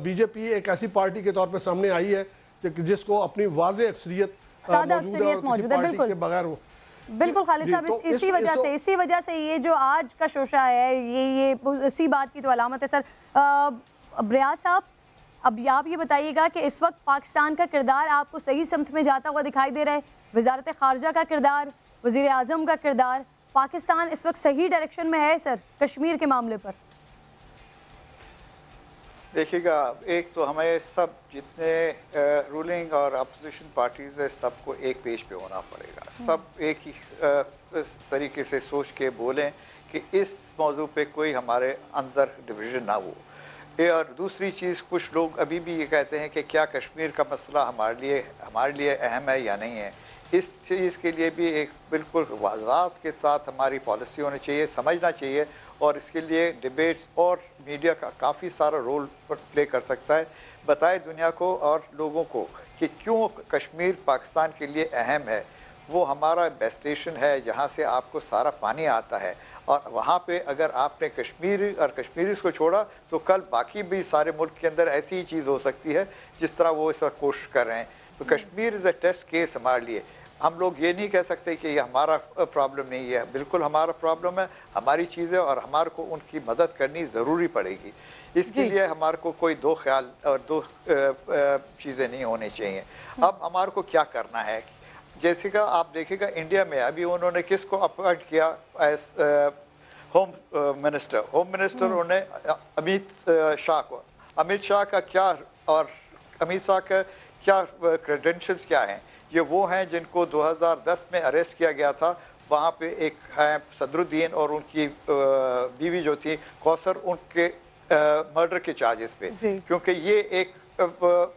बीजेपी एक ऐसी पार्टी के तौर पे सामने आई है जिसको अपनी वाज़े अक्सरियत मौजूद है। बिल्कुल बिल्कुल खालिद साहब, इसी वजह से ये जो आज का शोशा है ये इसी बात की तो अलामत है। सर रियाज साहब, अब आप ये बताइएगा कि इस वक्त पाकिस्तान का किरदार आपको सही समत में जाता हुआ दिखाई दे रहा है? वज़ारत ख़ारजा का किरदार, वज़ीर आज़म का किरदार, पाकिस्तान इस वक्त सही डायरेक्शन में है सर कश्मीर के मामले पर? देखिएगा, एक तो हमें सब जितने रूलिंग और अपोजिशन पार्टीज़ है सबको एक पेज पे होना पड़ेगा। सब एक ही तरीके से सोच के बोलें कि इस मौजू पे कोई हमारे अंदर डिवीज़न ना हो। और दूसरी चीज़, कुछ लोग अभी भी ये कहते हैं कि क्या कश्मीर का मसला हमारे लिए अहम है या नहीं है। इस चीज़ के लिए भी एक बिल्कुल वाज़ाहत के साथ हमारी पॉलिसी होनी चाहिए, समझना चाहिए, और इसके लिए डिबेट्स और मीडिया का काफ़ी सारा रोल प्ले कर सकता है। बताए दुनिया को और लोगों को कि क्यों कश्मीर पाकिस्तान के लिए अहम है। वो हमारा बेस्ट स्टेशन है जहाँ से आपको सारा पानी आता है, और वहाँ पे अगर आपने कश्मीर और कश्मीरीज़ को छोड़ा तो कल बाकी भी सारे मुल्क के अंदर ऐसी ही चीज़ हो सकती है जिस तरह वो इस वक्त कोशिश कर रहे हैं। तो Kashmir is a test case हमारे लिए। हम लोग ये नहीं कह सकते कि ये हमारा प्रॉब्लम नहीं है, बिल्कुल हमारा प्रॉब्लम है, हमारी चीज़ें, और हमारे को उनकी मदद करनी ज़रूरी पड़ेगी। इसके लिए हमारे को कोई दो ख्याल और दो चीज़ें नहीं होनी चाहिए। अब हमारे को क्या करना है, जैसे कि आप देखिएगा इंडिया में अभी उन्होंने किसको अपॉइंट किया एज होम मिनिस्टर उन्होंने अमित शाह को। अमित शाह का क्या और अमित शाह का क्या क्रेडेंशियल्स क्या हैं? ये वो हैं जिनको 2010 में अरेस्ट किया गया था। वहाँ पे एक है सदरुद्दीन और उनकी बीवी जो थी कौसर, उनके मर्डर के चार्जेस पे, क्योंकि ये एक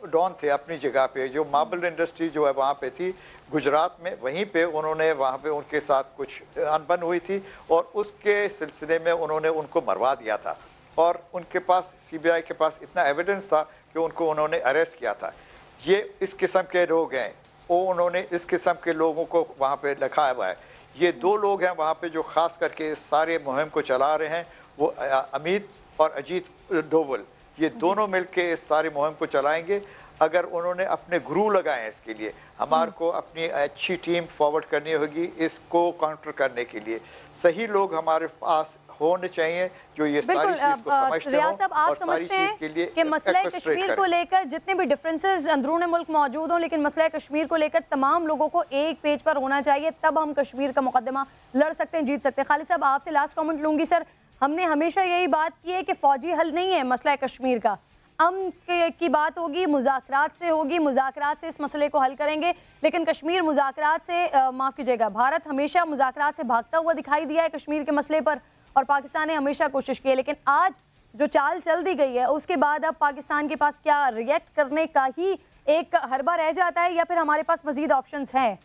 डॉन थे अपनी जगह पे। जो मार्बल इंडस्ट्री जो है वहाँ पे थी गुजरात में, वहीं पे उन्होंने वहाँ पे उनके साथ कुछ अनबन हुई थी और उसके सिलसिले में उन्होंने उनको मरवा दिया था। और उनके पास CBI के पास इतना एविडेंस था कि उन्होंने अरेस्ट किया था। ये इस किस्म के लोग हैं, उन्होंने इस किस्म के लोगों को वहाँ पे लिखा हुआ है। ये दो लोग हैं वहाँ पे जो ख़ास करके इस सारे मुहिम को चला रहे हैं, वो अमित और अजीत डोवल, ये दोनों मिलके इस सारे मुहिम को चलाएंगे। अगर उन्होंने अपने गुरु लगाए हैं इसके लिए, हमारे को अपनी अच्छी टीम फॉरवर्ड करनी होगी इसको काउंटर करने के लिए। सही लोग हमारे पास होने चाहिए जो ये सारी चीज़ को समझते हों। साहब, आप समझते हैं कि मसला कश्मीर को लेकर जितने भी डिफरेंसेस अंदरूनी मुल्क मौजूद हों, लेकिन मसला कश्मीर को लेकर तमाम लोगों को एक पेज पर होना चाहिए, तब हम कश्मीर का मुकदमा लड़ सकते हैं, जीत सकते हैं। खालिद साहब, आपसे लास्ट कमेंट लूंगी। सर, हमने हमेशा यही बात की है कि फौजी हल नहीं है मसला कश्मीर का, अमन की बात होगी, मुज़ाकरात से होगी, मुज़ाकरात से इस मसले को हल करेंगे। लेकिन कश्मीर मुज़ाकरात से माफ़ कीजिएगा, भारत हमेशा मुज़ाकरात से भागता हुआ दिखाई दिया है कश्मीर के मसले पर, और पाकिस्तान ने हमेशा कोशिश की है। लेकिन आज जो चाल चल दी गई है उसके बाद अब पाकिस्तान के पास क्या रिएक्ट करने का ही एक हरबा रह जाता है, या फिर हमारे पास मजीद ऑप्शंस हैं?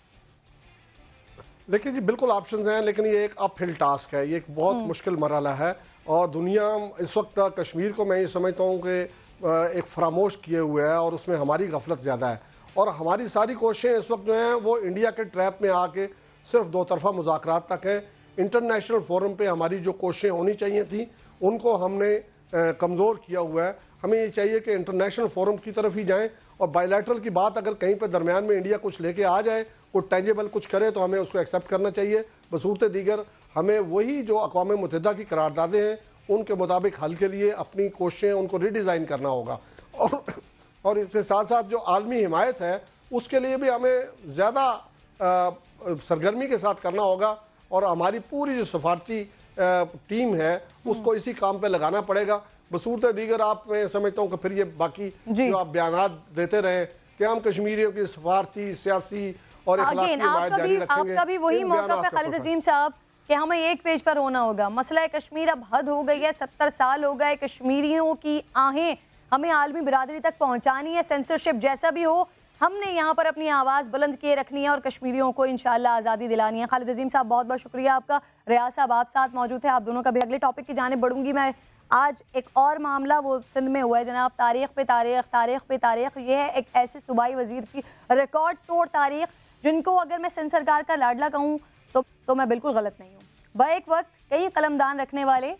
देखिए जी, बिल्कुल ऑप्शंस हैं, लेकिन ये एक अपहिल टास्क है, ये एक बहुत मुश्किल मरहला है। और दुनिया इस वक्त कश्मीर को मैं ये समझता हूँ कि एक फरामोश किए हुए है और उसमें हमारी गफलत ज़्यादा है। और हमारी सारी कोशिशें इस वक्त जो हैं वो इंडिया के ट्रैप में आके सिर्फ दो तरफा मुज़ाकरात तक है। इंटरनेशनल फोरम पे हमारी जो कोशिशें होनी चाहिए थी उनको हमने कमज़ोर किया हुआ है। हमें ये चाहिए कि इंटरनेशनल फोरम की तरफ ही जाएं और बायलैटरल की बात अगर कहीं पर दरमियान में इंडिया कुछ लेके आ जाए, कोई टेंजेबल कुछ करे तो हमें उसको एक्सेप्ट करना चाहिए। बसूरत दीगर हमें वही जो अक़वाम मुत्तहिदा की करारदादें हैं उनके मुताबिक हल के लिए अपनी कोशिशें उनको रीडिज़ाइन करना होगा। और इसके साथ साथ जो आलमी हिमायत है उसके लिए भी हमें ज़्यादा सरगर्मी के साथ करना होगा और हमारी पूरी जो सफारती टीम है उसको इसी काम पे लगाना पड़ेगा। बसूरत दीगर आप मैं समझता हूँ कि फिर ये बाकी जो आप बयानात देते रहे कि हम कश्मीरियों की सफारती, सियासी और इखलाकी हिमायत जारी रखेंगे। आपका भी वही मौक़िफ़ है खालिद अज़ीम साहब कि हमें एक पेज पर होना होगा। मसला कश्मीर अब हद हो गई है, 70 साल हो गए। कश्मीरियों की आहें हमें आलमी बिरादरी तक पहुँचानी है। सेंसरशिप जैसा भी हो हमने यहाँ पर अपनी आवाज़ बुलंद किए रखनी है और कश्मीरियों को इंशाअल्लाह आज़ादी दिलानी है। खालिद अज़ीम साहब बहुत बहुत शुक्रिया आपका। रियाज साहब आप साथ मौजूद थे। आप दोनों का भी अगले टॉपिक की जानिब बढ़ूंगी मैं। आज एक और मामला वो सिंध में हुआ है जनाब, तारीख़ पे तारीख़, तारीख़ पे तारीख़। ये है एक ऐसे सूबाई वज़ीर की रिकॉर्ड तोड़ तारीख़ जिनको अगर मैं सिंध सरकार का लाडला कहूँ तो मैं बिल्कुल गलत नहीं हूँ। वह एक वक्त कई कलमदान रखने वाले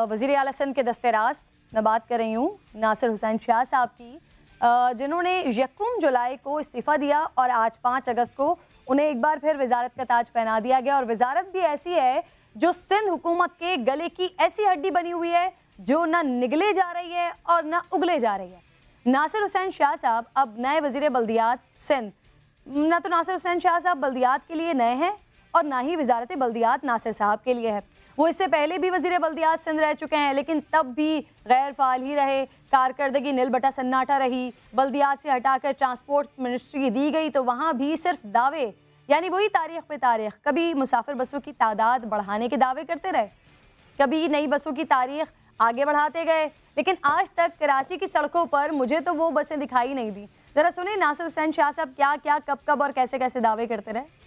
वज़ीर आला सिंध के दस्तेराज, मैं बात कर रही हूँ नासिर हुसैन शाह साहब की, जिन्होंने 1 जुलाई को इस्तीफ़ा दिया और आज 5 अगस्त को उन्हें एक बार फिर वजारत का ताज पहना दिया गया। और वजारत भी ऐसी है जो सिंध हुकूमत के गले की ऐसी हड्डी बनी हुई है जो ना निगले जा रही है और ना उगले जा रही है। नासिर हुसैन शाह साहब अब नए वज़ीर बल्दियात सिंध। ना तो नासिर हुसैन शाह साहब बल्दियात के लिए नए हैं और ना ही वजारत बल्दियात नासिर साहब के लिए है। वो इससे पहले भी वज़ीर बल्दियात सिंध रह चुके हैं लेकिन तब भी गैर फ़ाल ही रहे। कारकर्दगी नील बटा सन्नाटा रही। बल्दियात से हटाकर ट्रांसपोर्ट मिनिस्ट्री दी गई तो वहाँ भी सिर्फ दावे, यानी वही तारीख़ पे तारीख़। कभी मुसाफिर बसों की तादाद बढ़ाने के दावे करते रहे, कभी नई बसों की तारीख़ आगे बढ़ाते गए, लेकिन आज तक कराची की सड़कों पर मुझे तो वो बसें दिखाई नहीं दी। ज़रा सुनिए नासिर हुसैन शाह साहब क्या क्या कब कब और कैसे कैसे दावे करते रहे।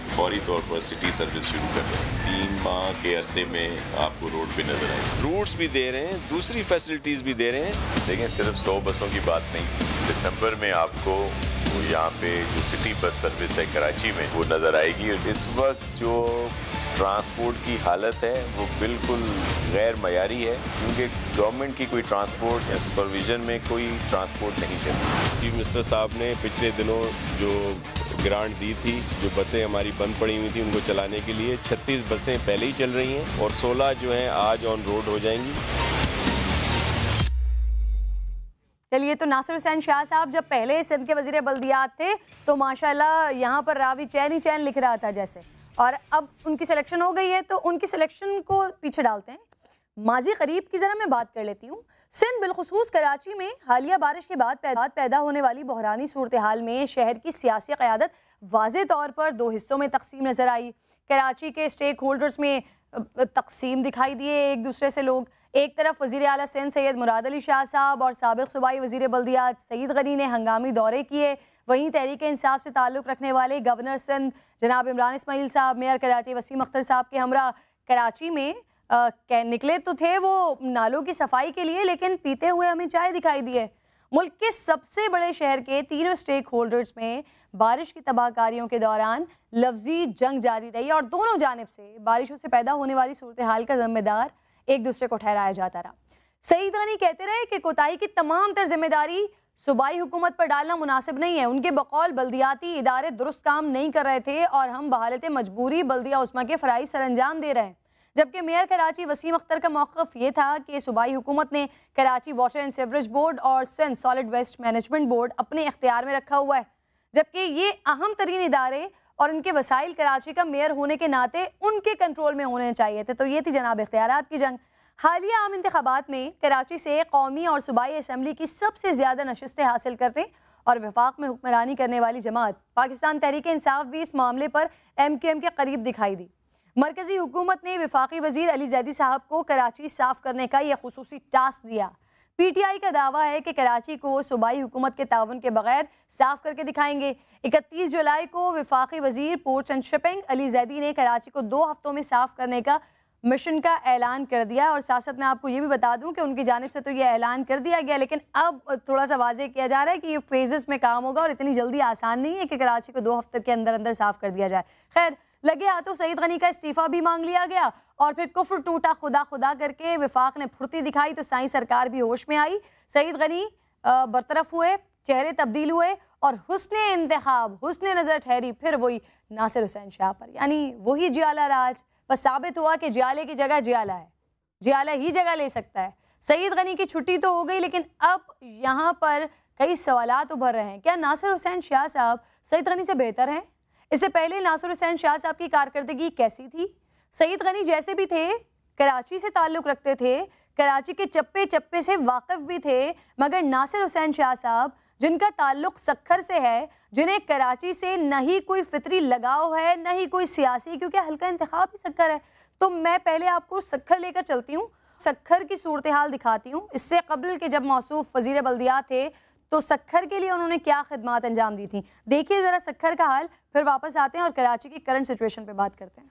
फौरी तौर पर सिटी सर्विस शुरू कर रहे हैं। 3 माह के अरसे में आपको रोड पे नजर आए। रूट्स भी दे रहे हैं, दूसरी फैसिलिटीज़ भी दे रहे हैं। लेकिन सिर्फ 100 बसों की बात नहीं थी। दिसंबर में आपको यहाँ पे जो सिटी बस सर्विस है कराची में वो नज़र आएगी। इस वक्त जो ट्रांसपोर्ट की हालत है वो बिल्कुल गैर मयारी है क्योंकि गवर्नमेंट की कोई ट्रांसपोर्ट या सुपरविजन में कोई ट्रांसपोर्ट नहीं चल रही। चीफ मिनिस्टर साहब ने पिछले दिनों जो ग्रांट दी थी, जो बसें हमारी बंद पड़ी हुई थी उनको चलाने के लिए 36 बसें पहले ही चल रही हैं और 16 जो हैं आज ऑन रोड हो जाएंगी। चलिए, तो नासिर हुसैन शाह साहब जब पहले सिंध के वज़ीर बल्दियात थे तो माशाल्लाह यहाँ पर रावी चैन ही चैन लिख रहा था जैसे, और अब उनकी सिलेक्शन हो गई है तो उनकी सिलेक्शन को पीछे डालते हैं। माजी करीब की ज़रा मैं बात कर लेती हूँ। सिंध बिलखुसूस कराची में हालिया बारिश के बाद पैदा होने वाली बहरानी सूरत हाल में शहर की सियासी क़यादत वाज़े तौर पर 2 हिस्सों में तकसीम नज़र आई। कराची के स्टेक होल्डर्स में तकसीम दिखाई दिए एक दूसरे से लोग। एक तरफ वज़ीर आला सिंध सैयद मुराद अली शाह साहब और साबिक़ सूबाई वज़ीर बल्दियात सईद गनी ने हंगामी दौरे किए। वहीं तहरीक इंसाफ से ताल्लुक़ रखने वाले गवर्नर सिंध जनाब इमरान इस्माइल साहब, मेयर कराची वसीम अख्तर साहब के हमरा कराची में निकले तो थे वो नालों की सफाई के लिए, लेकिन पीते हुए हमें चाय दिखाई दी है। मुल्क के सबसे बड़े शहर के तीनों स्टेक होल्डर्स में बारिश की तबाहकारियों के दौरान लफ्जी जंग जारी रही और दोनों जानिब से बारिशों से पैदा होने वाली सूरत हाल का जिम्मेदार एक दूसरे को ठहराया जाता रहा। सईद गनी कहते रहे कि कोताही की तमाम तर जिम्मेदारी सूबाई हुकूमत पर डालना मुनासिब नहीं है। उनके बकौल बल्दियाती इदारे दुरुस्त काम नहीं कर रहे थे और हम बहालत मजबूरी बल्दिया उस्मा के फ़राइज़ सरअंजाम दे रहे हैं। जबकि मेयर कराची वसीम अख्तर का मौक़िफ़ ये था कि सूबाई हुकूमत ने Karachi water and sewerage board और Sindh solid waste management board अपने इख्तियार में रखा हुआ है, जबकि ये अहम तरीन इदारे और उनके वसाइल कराची का मेयर होने के नाते उनके कंट्रोल में होने चाहिए थे। तो ये थी जनाब इख्तियारात की जंग। हालिया आम इंतखाबात में कराची से कौमी और सूबाई असम्बली की सबसे ज़्यादा नशिस्तें हासिल करने और वफाक में हुक्मरानी करने वाली जमात पाकिस्तान तहरीक इंसाफ भी इस मामले पर MKM के करीब दिखाई दी। मरकज़ी हुकूमत ने वफाकी वज़ीर अली जैदी साहब को कराची साफ़ करने का यह खुसूसी टास्क दिया पीटीआई का दावा है कि कराची को सूबाई हुकूमत के ताउन के बगैर साफ करके दिखाएंगे। 31 जुलाई को वफाकी वजीर ports and shipping Ali Zaidi ने कराची को 2 हफ्तों में साफ करने का मिशन का ऐलान कर दिया। और साथ साथ मैं आपको ये भी बता दूं कि उनकी जानिब से तो ये ऐलान कर दिया गया, लेकिन अब थोड़ा सा वाज़ेह किया जा रहा है कि ये फेजेस में काम होगा और इतनी जल्दी आसान नहीं है कि कराची को 2 हफ्ते के अंदर अंदर साफ कर दिया जाए। खैर, लगे हाथों सईद गनी का इस्तीफ़ा भी मांग लिया गया और फिर कुफ्र टूटा खुदा खुदा करके वफाक ने फुर्ती दिखाई तो साईं सरकार भी होश में आई। सईद गनी बरतरफ हुए, चेहरे तब्दील हुए और हुस्ने इंतखाब, हुस्ने नज़र ठहरी फिर वही नासिर हुसैन शाह पर, यानी वही जियाला राज। बस साबित हुआ कि जियाले की जगह जियाला है, जियाला ही जगह ले सकता है। सईद गनी की छुट्टी तो हो गई, लेकिन अब यहाँ पर कई सवालात उभर रहे हैं। क्या नासिर हुसैन शाह साहब सईद गनी से बेहतर हैं? इससे पहले नासिर हुसैन शाह साहब की कारकर्दगी कैसी थी? सईद गनी जैसे भी थे, कराची से ताल्लुक़ रखते थे, कराची के चप्पे चप्पे से वाकिफ़ भी थे, मगर नासिर हुसैन शाह साहब जिनका ताल्लुक़ सक्खर से है, जिन्हें कराची से न ही कोई फितरी लगाव है न ही कोई सियासी, क्योंकि हल्का इंतखाब ही सक्खर है। तो मैं पहले आपको सक्खर लेकर चलती हूँ, सक्खर की सूरत हाल दिखाती हूँ। इससे कबल के जब मौसूफ वज़ीर बल्दियात थे तो सक्खर के लिए उन्होंने क्या खिदमात अंजाम दी थी, देखिए ज़रा सक्खर का हाल, फिर वापस आते हैं और कराची की करंट सिचुएशन पे बात करते हैं।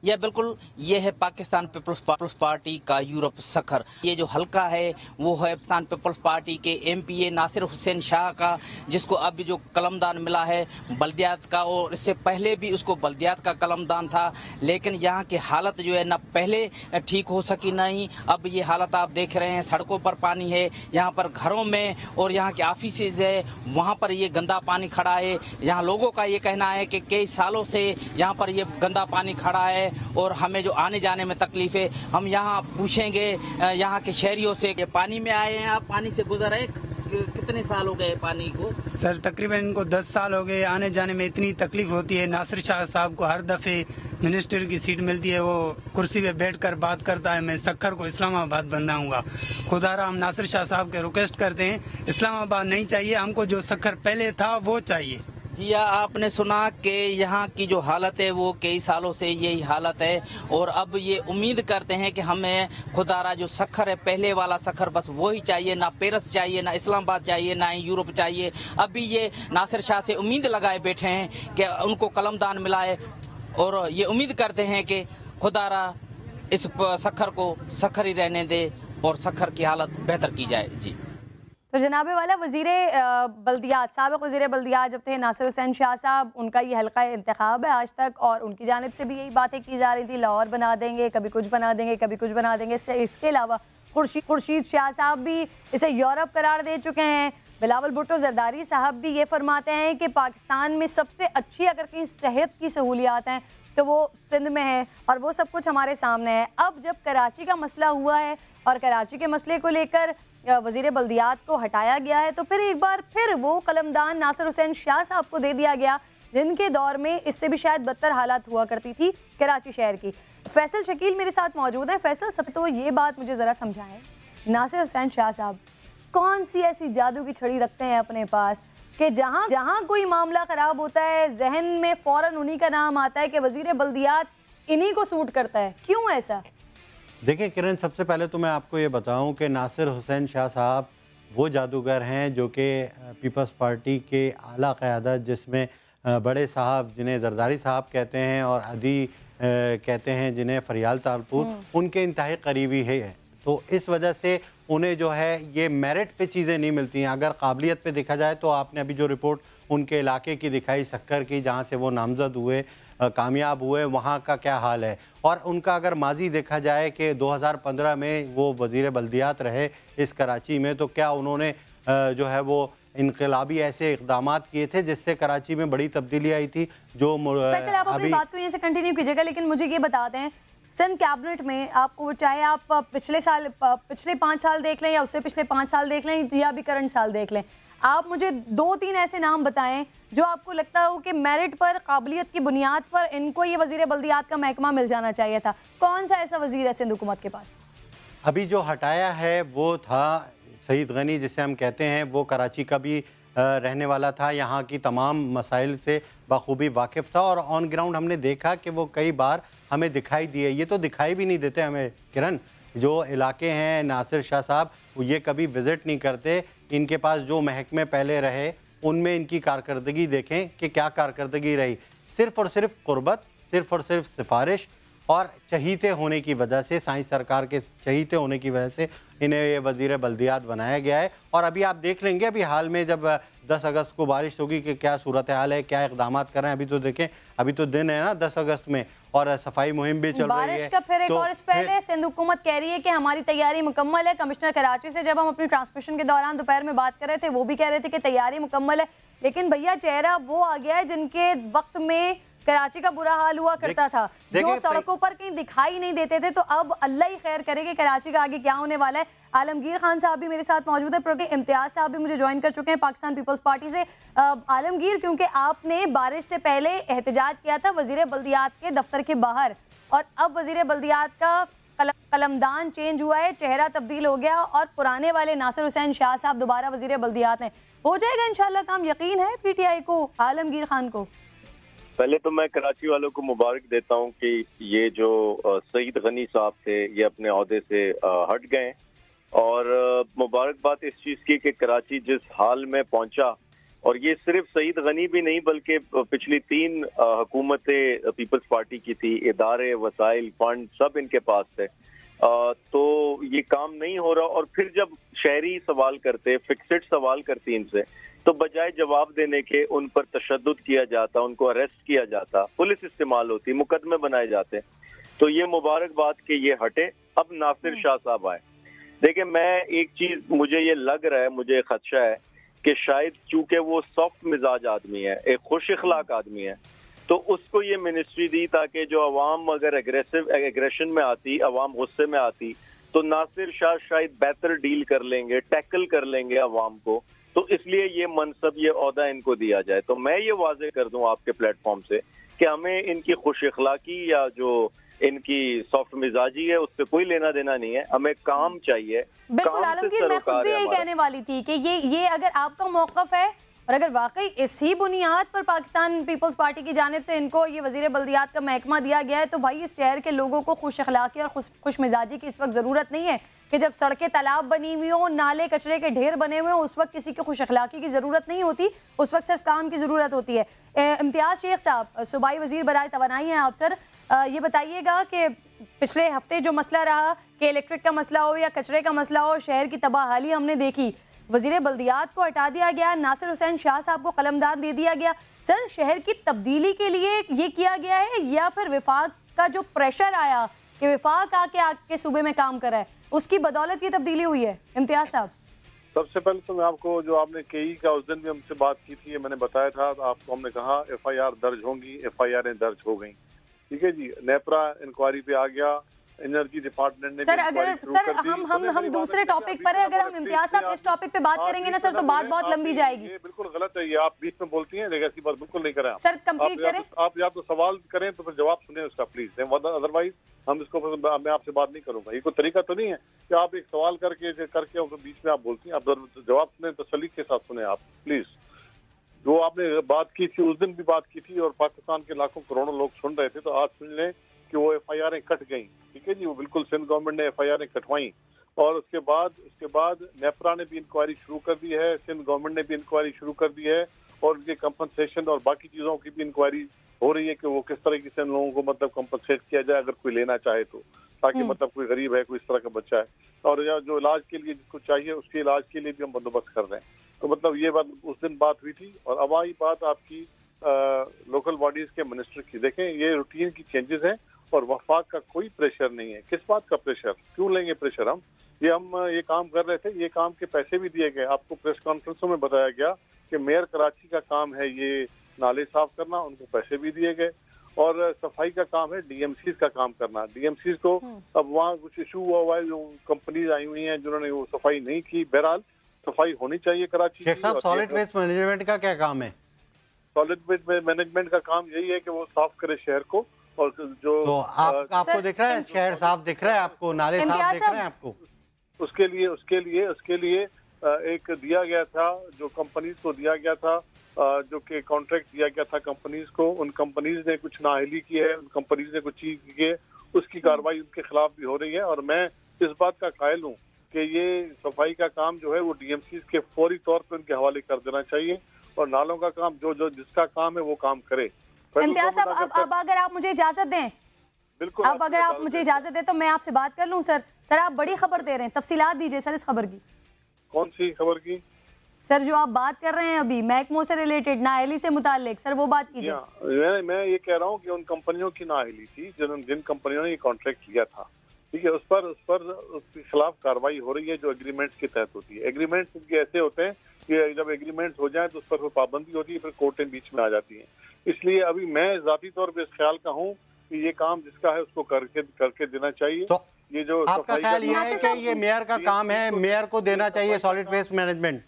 यह बिल्कुल ये है पाकिस्तान पीपल्स पार्टी का यूरोप सखर। ये जो हल्का है वो है पाकिस्तान पीपल्स पार्टी के एमपीए नासिर हुसैन शाह का, जिसको अब जो कलमदान मिला है बल्दियात का, और इससे पहले भी उसको बल्दियात का कलमदान था। लेकिन यहाँ की हालत जो है ना पहले ठीक हो सकी नहीं, अब ये हालत आप देख रहे हैं, सड़कों पर पानी है, यहाँ पर घरों में और यहाँ के ऑफिसेज है वहाँ पर ये गंदा पानी खड़ा है। यहाँ लोगों का ये कहना है कि कई सालों से यहाँ पर ये गंदा पानी खड़ा है और हमें जो आने जाने में तकलीफ है। हम यहाँ पूछेंगे यहाँ के शहरियों से कि पानी में आए हैं आप, पानी से गुजर है, कितने साल हो गए पानी को? सर तकरीबन इनको 10 साल हो गए। आने जाने में इतनी तकलीफ होती है। नासिर शाह साहब को हर दफ़े मिनिस्टर की सीट मिलती है, वो कुर्सी पे बैठकर बात करता है, मैं सक्खर को इस्लामाबाद बनाऊंगा। खुदारा हम नासिर शाह साहब के रिक्वेस्ट करते हैं, इस्लामाबाद नहीं चाहिए हमको, जो सक्खर पहले था वो चाहिए। जी आपने सुना कि यहाँ की जो हालत है वो कई सालों से यही हालत है और अब ये उम्मीद करते हैं कि हमें खुदारा जो सखर है पहले वाला सखर बस वही चाहिए, ना पेरिस चाहिए, ना इस्लामाबाद चाहिए, ना ही यूरोप चाहिए। अभी ये नासिर शाह से उम्मीद लगाए बैठे हैं कि उनको कलमदान मिलाए और ये उम्मीद करते हैं कि खुदारा इस सखर को सखर ही रहने दे और सखर की हालत बेहतर की जाए। जी तो जनाबे वाला वज़ीरे बल्दियात, साबिक़ वज़ीर बल्दियात जब थे नासिर हुसैन शाह साहब, उनका ये हल्का इंतखाब है आज तक और उनकी जानिब से भी यही बातें की जा रही थी, लाहौर बना देंगे, कभी कुछ बना देंगे, कभी कुछ बना देंगे। इसके अलावा खुर्शीद शाह साहब भी इसे यूरोप करार दे चुके हैं। बिलावल भुट्टो जरदारी साहब भी ये फरमाते हैं कि पाकिस्तान में सबसे अच्छी अगर कहीं सेहत की सहूलियात हैं तो वो सिंध में है और वो सब कुछ हमारे सामने है। अब जब कराची का मसला हुआ है और कराची के मसले को लेकर वज़ीर बल्दियात को हटाया गया है तो फिर एक बार फिर वो कलमदान नासिर हुसैन शाह साहब को दे दिया गया, जिनके दौर में इससे भी शायद बदतर हालात हुआ करती थी कराची शहर की। फैसल शकील मेरे साथ मौजूद है। फैसल, सबसे तो ये बात मुझे ज़रा समझाएं, नासिर हुसैन शाह साहब कौन सी ऐसी जादू की छड़ी रखते हैं अपने पास कि जहाँ जहाँ कोई मामला ख़राब होता है जहन में फ़ौरन उन्हीं का नाम आता है कि वज़ीर बल्दियात इन्हीं को सूट करता है? क्यों ऐसा? देखिए किरण, सबसे पहले तो मैं आपको ये बताऊं कि नासिर हुसैन शाह साहब वो जादूगर हैं जो कि पीपल्स पार्टी के आला क़यादत, जिसमें बड़े साहब जिन्हें जरदारी साहब कहते हैं और अदी कहते हैं जिन्हें फरियाल तालपुर, उनके इंतहाई करीबी है। तो इस वजह से उन्हें जो है ये मेरिट पे चीज़ें नहीं मिलती हैं। अगर काबिलियत पे देखा जाए तो आपने अभी जो रिपोर्ट उनके इलाके की दिखाई, सक्कर की, जहाँ से वो नामज़द हुए, कामयाब हुए, वहाँ का क्या हाल है। और उनका अगर माजी देखा जाए कि 2015 में वो वज़ीर बल्दियात रहे इस कराची में, तो क्या उन्होंने जो है वो इनकलाबी ऐसे इक़दाम किए थे जिससे कराची में बड़ी तब्दीली आई थी। जो फैसल, आप अपनी बात को यहीं से कंटिन्यू कीजिएगा, लेकिन मुझे ये बता दें सिंध कैबिनेट में आपको, चाहे आप पिछले 5 साल देख लें या उससे पिछले 5 साल देख लें या भी करंट साल देख लें, आप मुझे 2-3 ऐसे नाम बताएं जो आपको लगता हो कि मेरिट पर, काबिलियत की बुनियाद पर इनको ये वज़ीर बल्दियात का महकमा मिल जाना चाहिए था। कौन सा ऐसा वज़ीर है सिंध हुकूमत के पास? अभी जो हटाया है वो था सईद गनी, जिसे हम कहते हैं। वो कराची का भी रहने वाला था, यहाँ की तमाम मसाइल से बखूबी वाकिफ़ था और ऑन ग्राउंड हमने देखा कि वो कई बार हमें दिखाई दिए। ये तो दिखाई भी नहीं देते हमें किरण, जो इलाके हैं नासिर शाह साहब वो ये कभी विज़िट नहीं करते। इनके पास जो महकमे पहले रहे उनमें इनकी कारकर्दगी देखें कि क्या कारकर्दगी रही। सिर्फ़ और सिर्फ क़ुर्बत, सिर्फ़ और सिर्फ सिफारिश और चहीते होने की वजह से, साइंस सरकार के चहीते होने की वजह से इन्हें ये वज़ीर बल्दियात बनाया गया है। और अभी आप देख लेंगे अभी हाल में जब 10 अगस्त को बारिश होगी कि क्या सूरत हाल है, क्या इक़दाम कर रहे हैं। अभी तो देखें, अभी तो दिन है ना 10 अगस्त में और सफाई मुहिम भी चल रही है। बारिश का फिर एक और इस पहले सिंध हुकूमत कह रही है कि हमारी तैयारी मुकम्मल है। कमिश्नर कराची से जब हम अपनी ट्रांसमिशन के दौरान दोपहर में बात कर रहे थे वो भी कह रहे थे कि तैयारी मुकम्मल है। लेकिन भैया चेहरा वो आ गया है जिनके वक्त में कराची का बुरा हाल हुआ करता था, जो सड़कों पर कहीं दिखाई नहीं देते थे। तो अब अल्लाह ही खैर करे कि कराची का आगे क्या होने वाला है। आलमगीर खान साहब भी मेरे साथ मौजूद है, प्रोफेसर इम्तियाज साहब भी मुझे ज्वाइन कर चुके हैं पाकिस्तान पीपल्स पार्टी से। आलमगीर, क्योंकि आपने बारिश से पहले एहतजाज किया था वजीर बल्दियात के दफ्तर के बाहर और अब वजीर बल्दियात का कलमदान चेंज हुआ है, चेहरा तब्दील हो गया और पुराने वाले नासिर हुसैन शाह साहब दोबारा वजीर बल्दियात हैं। हो जाएगा इंशाल्लाह काम, यकीन है पीटीआई को, आलमगीर खान को? पहले तो मैं कराची वालों को मुबारक देता हूं कि ये जो सईद गनी साहब थे ये अपने ओहदे से हट गए और मुबारकबाद इस चीज़ की कि कराची जिस हाल में पहुंचा, और ये सिर्फ सईद गनी भी नहीं बल्कि पिछली 3 हुकूमतें पीपल्स पार्टी की थी, इदारे, वसाइल, फंड सब इनके पास थे, तो ये काम नहीं हो रहा। और फिर जब शहरी सवाल करते, फिक्सेड सवाल करती इनसे, तो बजाय जवाब देने के उन पर तशद्दुद किया जाता, उनको अरेस्ट किया जाता, पुलिस इस्तेमाल होती, मुकदमे बनाए जाते। तो ये मुबारकबाद के ये हटे, अब नासिर शाह साहब आए। देखिए, मैं एक चीज मुझे ये लग रहा है, मुझे खदशा है कि शायद चूंकि वो सॉफ्ट मिजाज आदमी है, एक खुश इखलाक आदमी है, तो उसको ये मिनिस्ट्री दी ताकि जो अवाम अगर एग्रेशन में आती, अवाम गुस्से में आती, तो नासिर शाह शायद बेहतर डील कर लेंगे, टैकल कर लेंगे अवाम को, तो इसलिए ये मनसब, ये ओहदा इनको दिया जाए। तो मैं ये वाजे कर दूं आपके प्लेटफॉर्म से कि हमें इनकी खुश इखलाकी या जो इनकी सॉफ्ट मिजाजी है उससे कोई लेना देना नहीं है, हमें काम चाहिए। बिल्कुल आलमगीर, मैं खुद भी यही कहने वाली थी कि ये अगर आपका मौक़िफ़ है और अगर वाकई इसी बुनियाद पर पाकिस्तान पीपल्स पार्टी की जानिब से इनको ये वज़ीर बल्दियात का महकमा दिया गया है, तो भाई इस शहर के लोगों को खुश अखलाकी और खुश मिजाजी की इस वक्त ज़रूरत नहीं है कि जब सड़कें तालाब बनी हुई हों, नाले कचरे के ढेर बने हुए हों, उस वक्त किसी को खुश अखलाकी की ज़रूरत नहीं होती, उस वक्त सिर्फ काम की ज़रूरत होती है। इम्तियाज़ शेख साहब, सूबाई वज़ीर बराए तवानाई हैं आप सर, ये बताइएगा कि पिछले हफ्ते जो मसला रहा कि इलेक्ट्रिक का मसला हो या कचरे का मसला हो, शहर की तबाहाली हमने देखी, वज़ीर बल्दियात को हटा दिया गया, नासिर हुसैन शाह साहब को कलमदान दे दिया गया। सर, शहर की तब्दीली के लिए ये किया गया है या फिर विफाक का जो प्रेशर आया कि विफाक आके आपके सूबे में काम कर रहा है, उसकी बदौलत ये तब्दीली हुई है? इम्तियाज साहब, सबसे पहले तो मैं आपको, जो आपने केई का उस दिन भी हमसे बात की थी, मैंने बताया था आपको, हमने कहा FIR दर्ज होंगी, FIR दर्ज हो गई, ठीक है जी। नेपरा इंक्वायरी पे आ गया, एनर्जी डिपार्टमेंट ने सर अगर सर हम दूसरे टॉपिक पर है, अगर हम इम्तियाज साहब इस टॉपिक पे बात करेंगे ना सर तो बात बहुत लंबी जाएगी। ये बिल्कुल गलत है, ये आप बीच में बोलती हैं, लेकिन ऐसी बात बिल्कुल नहीं करें सर, कंप्लीट करें। आप या तो सवाल करें तो फिर जवाब सुने उसका प्लीज, अदरवाइज हम इसको, मैं आपसे बात नहीं करूंगा। ये कोई तरीका तो नहीं है कि आप एक सवाल करके बीच में आप बोलती हैं, आप जवाब सुने, तसल्ली के साथ सुने आप प्लीज। जो आपने बात की थी उस दिन भी बात की थी और पाकिस्तान के लाखों करोड़ों लोग सुन रहे थे, तो आज सुन लें कि वो FIR कट गई, ठीक है जी। वो बिल्कुल सिंध गवर्नमेंट ने FIR कटवाई और उसके बाद नेपरा ने भी इंक्वायरी शुरू कर दी है, सिंध गवर्नमेंट ने भी इंक्वायरी शुरू कर दी है और उनके कंपनसेशन और बाकी चीज़ों की भी इंक्वायरी हो रही है कि वो किस तरीके से लोगों को मतलब कंपनसेट किया जाए अगर कोई लेना चाहे तो, ताकि मतलब कोई गरीब है, कोई इस तरह का बच्चा है और या जो इलाज के लिए जिसको चाहिए उसके इलाज के लिए भी हम बंदोबस्त कर रहे हैं। तो मतलब ये बात उस दिन बात हुई थी। और अब आई बात आपकी लोकल बॉडीज के मिनिस्टर की, देखें ये रूटीन की चेंजेस हैं और वफाक का कोई प्रेशर नहीं है। किस बात का प्रेशर, क्यों लेंगे प्रेशर हम ये काम कर रहे थे, ये काम के पैसे भी दिए गए। आपको प्रेस कॉन्फ्रेंसों में बताया गया कि मेयर कराची का काम है ये नाले साफ करना, उनको पैसे भी दिए गए और सफाई का काम है DMCs का काम करना। DMCs को अब वहाँ कुछ इशू हुआ है, जो कंपनीज आई हुई हैं जिन्होंने वो सफाई नहीं की। बहरहाल सफाई होनी चाहिए कराची। शेख साहब, सॉलिड वेस्ट मैनेजमेंट का क्या काम है? सॉलिड वेस्ट मैनेजमेंट का काम यही है कि वो साफ करे शहर को। और जो तो आपको दिख रहा है शहर साफ दिख रहा है आपको, नाले साफ दिख रहे हैं आपको? उसके लिए एक दिया गया था, जो कंपनीज को दिया गया था, जो कि कॉन्ट्रैक्ट दिया गया था कंपनीज को, उन कंपनीज ने कुछ नाअहली की है, उन कंपनीज ने कुछ चीज की है, उसकी कार्रवाई उनके खिलाफ भी हो रही है। और मैं इस बात का कायल हूँ कि ये सफाई का काम जो है वो DMCs के फौरी तौर पर उनके हवाले कर देना चाहिए, और नालों का काम जो जिसका काम है वो काम करे। इम्तियाज साहब, अब अगर आप मुझे इजाजत दें, बिल्कुल, अब अगर आप मुझे इजाजत दें तो मैं आपसे बात कर लूं। सर आप बड़ी खबर दे रहे हैं, तफसीलात दीजिए सर इस खबर की। कौन सी खबर की? सर जो आप बात कर रहे हैं अभी महकमों से रिलेटेड, नाअहली से मुताल्लिक, सर वो बात कीजिए। मैं ये कह रहा हूँ कि उन कंपनियों की नाअहली थी जिन कंपनियों ने ये कॉन्ट्रैक्ट लिया था, ठीक है, उस पर उसके खिलाफ कार्रवाई हो रही है जो एग्रीमेंट्स के तहत होती है। एग्रीमेंट्स इनके ऐसे होते हैं कि जब एग्रीमेंट्स हो जाए तो उस पर पाबंदी होती है, फिर कोर्टें बीच में आ जाती हैं। इसलिए अभी मैं जाती तौर पर इस ख्याल का हूँ कि ये काम जिसका है उसको करके देना चाहिए। तो ये जो आपका ख्याल ये है कि ये मेयर का काम है, मेयर को देना चाहिए solid waste management?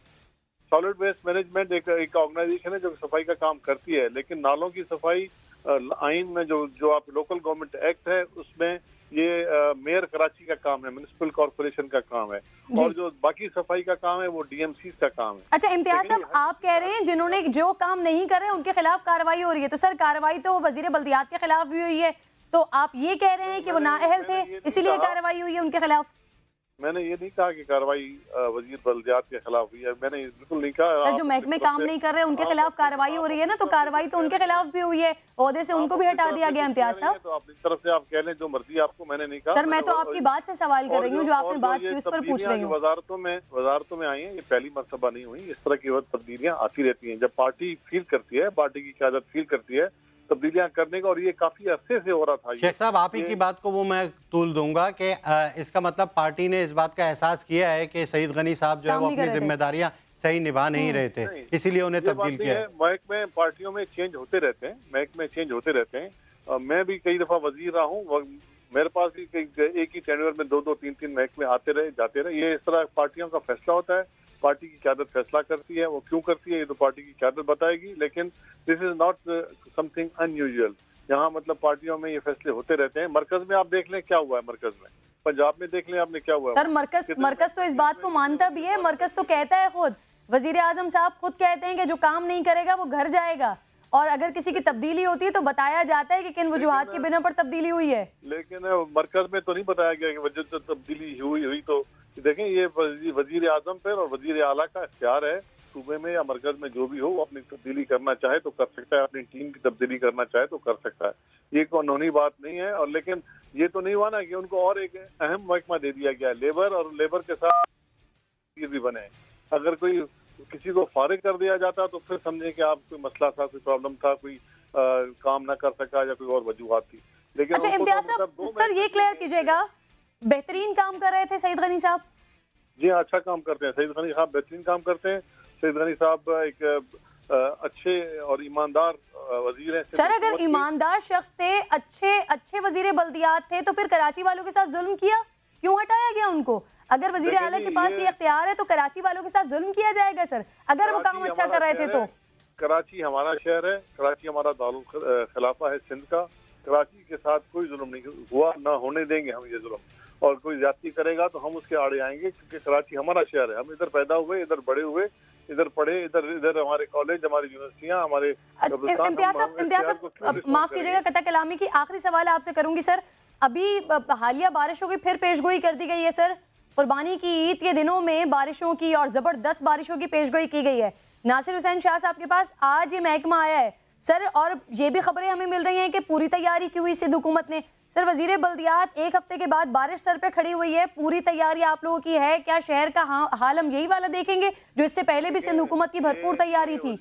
Solid waste management एक ऑर्गेनाइजेशन है जो सफाई का काम करती है, लेकिन नालों की सफाई आइन में जो आप लोकल गवर्नमेंट एक्ट है उसमें ये मेयर कराची का काम है, म्युनिसिपल कॉर्पोरेशन का काम है, और जो बाकी सफाई का काम है वो DMCs का काम है। अच्छा इम्तियाज साहब, आप कह रहे हैं जिन्होंने जो काम नहीं कर रहे उनके खिलाफ कार्रवाई हो रही है, तो सर कार्रवाई तो वजीर बल्दियात के खिलाफ भी हुई है, तो आप ये कह रहे हैं कि वो नाअहल थे इसीलिए कार्रवाई हुई है उनके खिलाफ? मैंने ये नहीं कहा कि कार्रवाई वजीर बल्दियात के खिलाफ हुई है, मैंने बिल्कुल नहीं कहा। सर जो महकमे काम नहीं कर रहे उनके खिलाफ कार्रवाई हो रही है ना, तो कार्रवाई तो उनके खिलाफ भी हुई है, ओहदे से उनको भी हटा दिया गया। इम्तियाज साहब तो अपनी तरफ से आप कह लें जो मर्जी आपको, मैंने नहीं कहा। सर मैं तो आपकी बात से सवाल कर रही हूँ, जो आपने बात की उस पर पूछ रही हूँ। वजारतों में आई है, ये पहली मरतबा नहीं हुई, इस तरह की तब्दीलियां आती रहती हैं। जब पार्टी फील करती है, पार्टी की क़यादत फील करती है तब्दीलियां करने का, और ये काफी अरसे से हो रहा था। शेख साहब आप ही की बात को वो मैं तूल दूंगा कि इसका मतलब पार्टी ने इस बात का एहसास किया है कि सईद गनी साहब जो है वो अपनी जिम्मेदारियां सही निभा नहीं रहे थे, इसीलिए उन्हें तब्दील किया है। महकमे पार्टियों में चेंज होते रहते हैं, महकमे चेंज होते रहते हैं। मैं भी कई दफा वजीर रहा हूँ, मेरे पास भी एक ही टेन्योर में 2-2, 3-3 महकमे आते रहे जाते रहे। ये इस तरह पार्टियों का फैसला होता है, पार्टी की क़यादत फैसला करती है, वो क्यों करती है ये तो पार्टी की क़यादत बताएगी, लेकिन this is not something unusual. यहाँ मतलब पार्टियों में ये फैसले होते रहते हैं। मरकज में आप देख लें क्या हुआ है, मरकज में पंजाब में देख लें आपने क्या हुआ है। सर मरकज तो इस बात को मानता भी है, मरकज तो कहता है, खुद वजीर आजम साहब खुद कहते हैं कि जो काम नहीं करेगा वो घर जाएगा, और अगर किसी की तब्दीली होती है तो बताया जाता है कि किन वजूहात की बिना पर तब्दीली हुई है। लेकिन मरकज में तो नहीं बताया गया कि वजह तब्दीली हुई। तो देखें ये वजीर आजम पर और वजीर आला का इख्तियार है, सूबे में या मरकज में जो भी हो, अपनी तब्दीली करना चाहे तो कर सकता है, अपनी टीम की तब्दीली करना चाहे तो कर सकता है, ये कानूनी बात नहीं है। और लेकिन ये तो नहीं हुआ ना कि उनको और एक अहम महकमा दे दिया गया, लेबर, और लेबर के साथ भी बने। अगर कोई किसी को फारिग कर दिया जाता तो फिर समझे कि आप कोई मसला था, कोई प्रॉब्लम था, कोई काम ना कर सका या कोई और वजूहात थी। लेकिन अच्छा इम्तियाज साहब, सर ये क्लियर कीजिएगा, बेहतरीन काम कर रहे थे सईद गनी साहब? जी हाँ, अच्छा काम करते हैं सईद गनी साहब, बेहतरीन काम करते हैं। सईद गनी साहब एक अच्छे और ईमानदार वजीर हैं। सर अगर ईमानदार शख्स थे, अच्छे वजीर बल्दियात थे, तो फिर कराची वालों के साथ जुल्म किया, क्यों हटाया गया उनको? अगर वजीर आला के पास ये इख्तियार है तो कराची वालों के साथ जुल्म किया जाएगा सर, अगर वो काम अच्छा कर रहे थे तो। कराची हमारा शहर है, कराची हमारा दारुल खिलाफा है सिंध का, कराची के साथ कोई जुल्म नहीं हुआ, ना होने देंगे हम ये जुल्म, और कोई ज्यादती करेगा तो हम उसके आड़े आएंगे, क्योंकि कराची हमारा शहर है। हम इधर पैदा हुए, इधर बड़े हुए, इधर पढ़े, इधर हमारे कॉलेज, हमारी यूनिवर्सिटियाँ, हमारे। इम्तियाज साहब माफ कीजिएगा कता कलामी की, आखिरी सवाल आपसे करूंगी सर। अभी हालिया बारिशों की फिर पेशगोई कर दी गई है सर, कुर्बानी की ईद के दिनों में बारिशों की और जबरदस्त बारिशों की पेशगोई की गई है। नासिर हुसैन शाह साहब के पास आज ये महकमा आया है सर, और ये भी खबरें हमें मिल रही हैं कि पूरी तैयारी की हुई सिंध हुकूमत ने। सर वजीर बल्दियात, एक हफ्ते के बाद बारिश सर पे खड़ी हुई है, पूरी तैयारी आप लोगों की है क्या? शहर का हाल हम यही वाला देखेंगे जो इससे पहले भी सिंध हुकूमत की भरपूर तैयारी थी?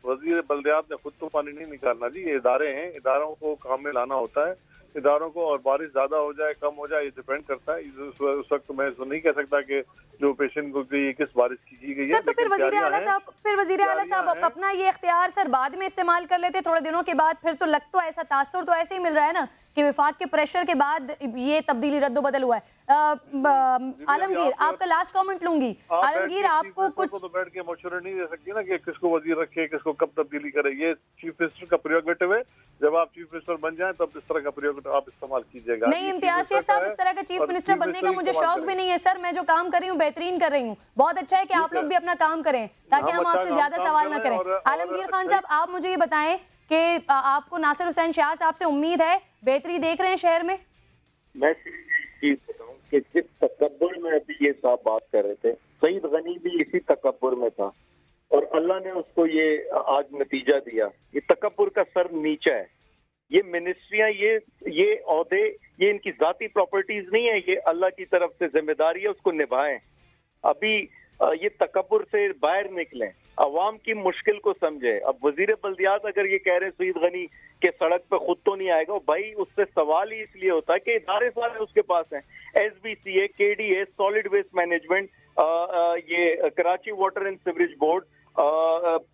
वजीर बल्दियात ने खुद तो पानी नहीं निकालना जी, ये इदारे हैं, इदारों को काम में लाना होता है इदारों को, और बारिश ज्यादा हो जाए कम हो जाए ये डिपेंड करता है। उस वक्त मैं नहीं कह सकता कि जो पेशेंट को किस बारिश की गई है। तो फिर वजीर आला साहब अपना ये इख्तियार सर बाद में इस्तेमाल कर लेते थोड़े दिनों के बाद, फिर तो लग तो ऐसा तासुर तो ऐसे ही मिल रहा है ना कि विफाक के प्रेशर के बाद ये तब्दीली रद्दोबदल हुआ है। आलमगीर आपका लास्ट कमेंट लूंगी। आलमगीर आपको कुछ तो बैठ के मशवरे नहीं दे सकती ना कि किसको वजीर रखे, किसको कब तब्दीली करे। ये चीफ मिनिस्टर का प्रेरोगेटिव है। जब आप चीफ मिनिस्टर बन जाए तब इस तरह का प्रेरोगेटिव आप इस्तेमाल कीजिएगा। नहीं इम्तियाज शेख साहब, इस तरह का चीफ मिनिस्टर बनने का मुझे शौक भी नहीं है सर। मैं जो काम कर रही हूँ बेहतरीन कर रही हूँ। बहुत अच्छा है कि आप लोग भी अपना काम करें ताकि हम आपसे ज्यादा सवाल ना करें। आलमगीर खान साहब, आप मुझे ये बताएं कि आपको नासिर हुसैन शाह साहब से उम्मीद है, बेहतरी देख रहे हैं शहर में? मैं चीज बताऊं कि जिस तकब्बुर में अभी ये साहब बात कर रहे थे, सईद गनी भी इसी तकब्बुर में था और अल्लाह ने उसको ये आज नतीजा दिया। ये तकब्बुर का सर नीचा है। ये मिनिस्ट्रियां, ये ओहदे, ये इनकी जाती प्रॉपर्टीज नहीं है। ये अल्लाह की तरफ से जिम्मेदारी है, उसको निभाएं। अभी ये तकब्बुर से बाहर निकलें, अवाम की मुश्किल को समझे। अब वजीर बल्दियात अगर ये कह रहे हैं सईद गनी के सड़क पे खुद तो नहीं आएगा, भाई उससे सवाल ही इसलिए होता है कि इदारे सारे उसके पास हैं। SBCA, KDA, solid waste management, ये Karachi water and sewerage board,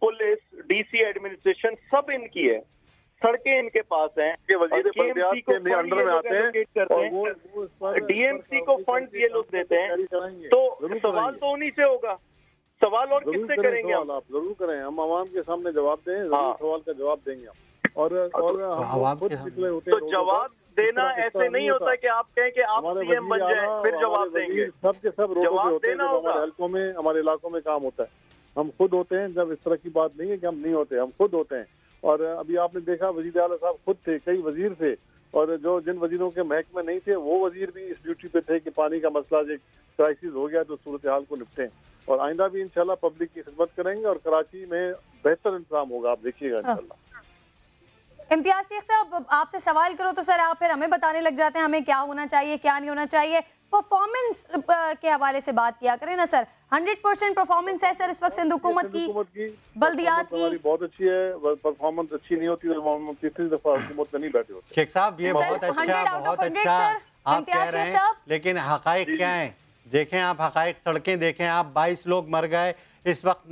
police, DC administration, सब इनकी है। सड़कें इनके पास हैं। वजीर बल्दियात के अंडर में आते हैं और DMC को फंड ये लोग देते हैं। तो सवाल तो उन्हीं से होगा। सवाल और किससे करेंगे? आप जरूर करें, हम आवाम के सामने जवाब दें। जरूर सवाल का जवाब देंगे हम। और हम खुद निकले होते हैं। तो जवाब देना ऐसे नहीं होता कि आप कहें कि आप CM बन जाए फिर जवाब देंगे। सब के सब जवाब देना होगा। हमारे हल्कों में, हमारे इलाकों में काम होता है। हम खुद होते हैं। जब इस तरह की बात नहीं है कि हम नहीं होते, हम खुद होते हैं। और अभी आपने देखा वजीर आला साहब खुद थे, कई वजीर थे, और जो जिन वजीरों के महकमे नहीं थे वो वजीर भी इस ड्यूटी पे थे कि पानी का मसला जो क्राइसिस हो गया तो सूरत हाल को निपटें। और आइंदा भी इंशाल्लाह पब्लिक की खिदमत करेंगे और कराची में बेहतर इंतजाम होगा, आप देखिएगा इंशाल्लाह। इम्तियाज शेख साहब, आपसे सवाल करो तो सर आप फिर हमें बताने लग जाते हैं हमें क्या होना चाहिए क्या नहीं होना चाहिए। परफॉर्मेंस के हवाले से बात किया करें ना सर। 100% परफॉर्मेंस है सर इस वक्त सिंध हुकूमत की, बल्दियात की बहुत अच्छी है। परफॉर्मेंस अच्छी नहीं होती तो तीसरी दफा हुकूमत में नहीं बैठे होते। शेख साहब ये बहुत अच्छा आप कह रहे हैं, लेकिन हकाइक क्या है? देखें आप हकाइक, सड़कें देखें आप। 22 लोग मर गए। इस वक्त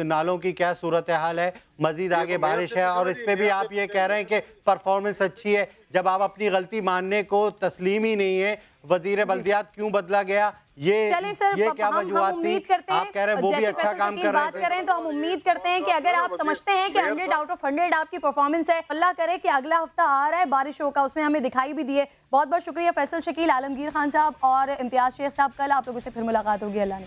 नालों की क्या सूरत हाल है? मजीद आगे बारिश है और इस पे भी आप ये कह रहे हैं कि परफॉर्मेंस अच्छी है, जब आप अपनी गलती मानने को तस्लीम ही नहीं है। वजीर बल्दियात क्यों बदला गया? ये क्या वजूहात थी? आप कह रहे हैं वो भी अच्छा काम कर रहे थे। बात करें तो हम उम्मीद करते हैं कि अगर आप समझते हैं कि 100 आउट ऑफ 100 आपकी परफॉर्मेंस है, अल्लाह करे कि अगला हफ्ता आ रहा है बारिशों का, उसमें हमें दिखाई भी दिए। बहुत बहुत शुक्रिया फैसल शकील, आलमगीर खान साहब और इम्तियाज शेख साहब। कल आप लोगों से फिर मुलाकात होगी। अल्लाह ने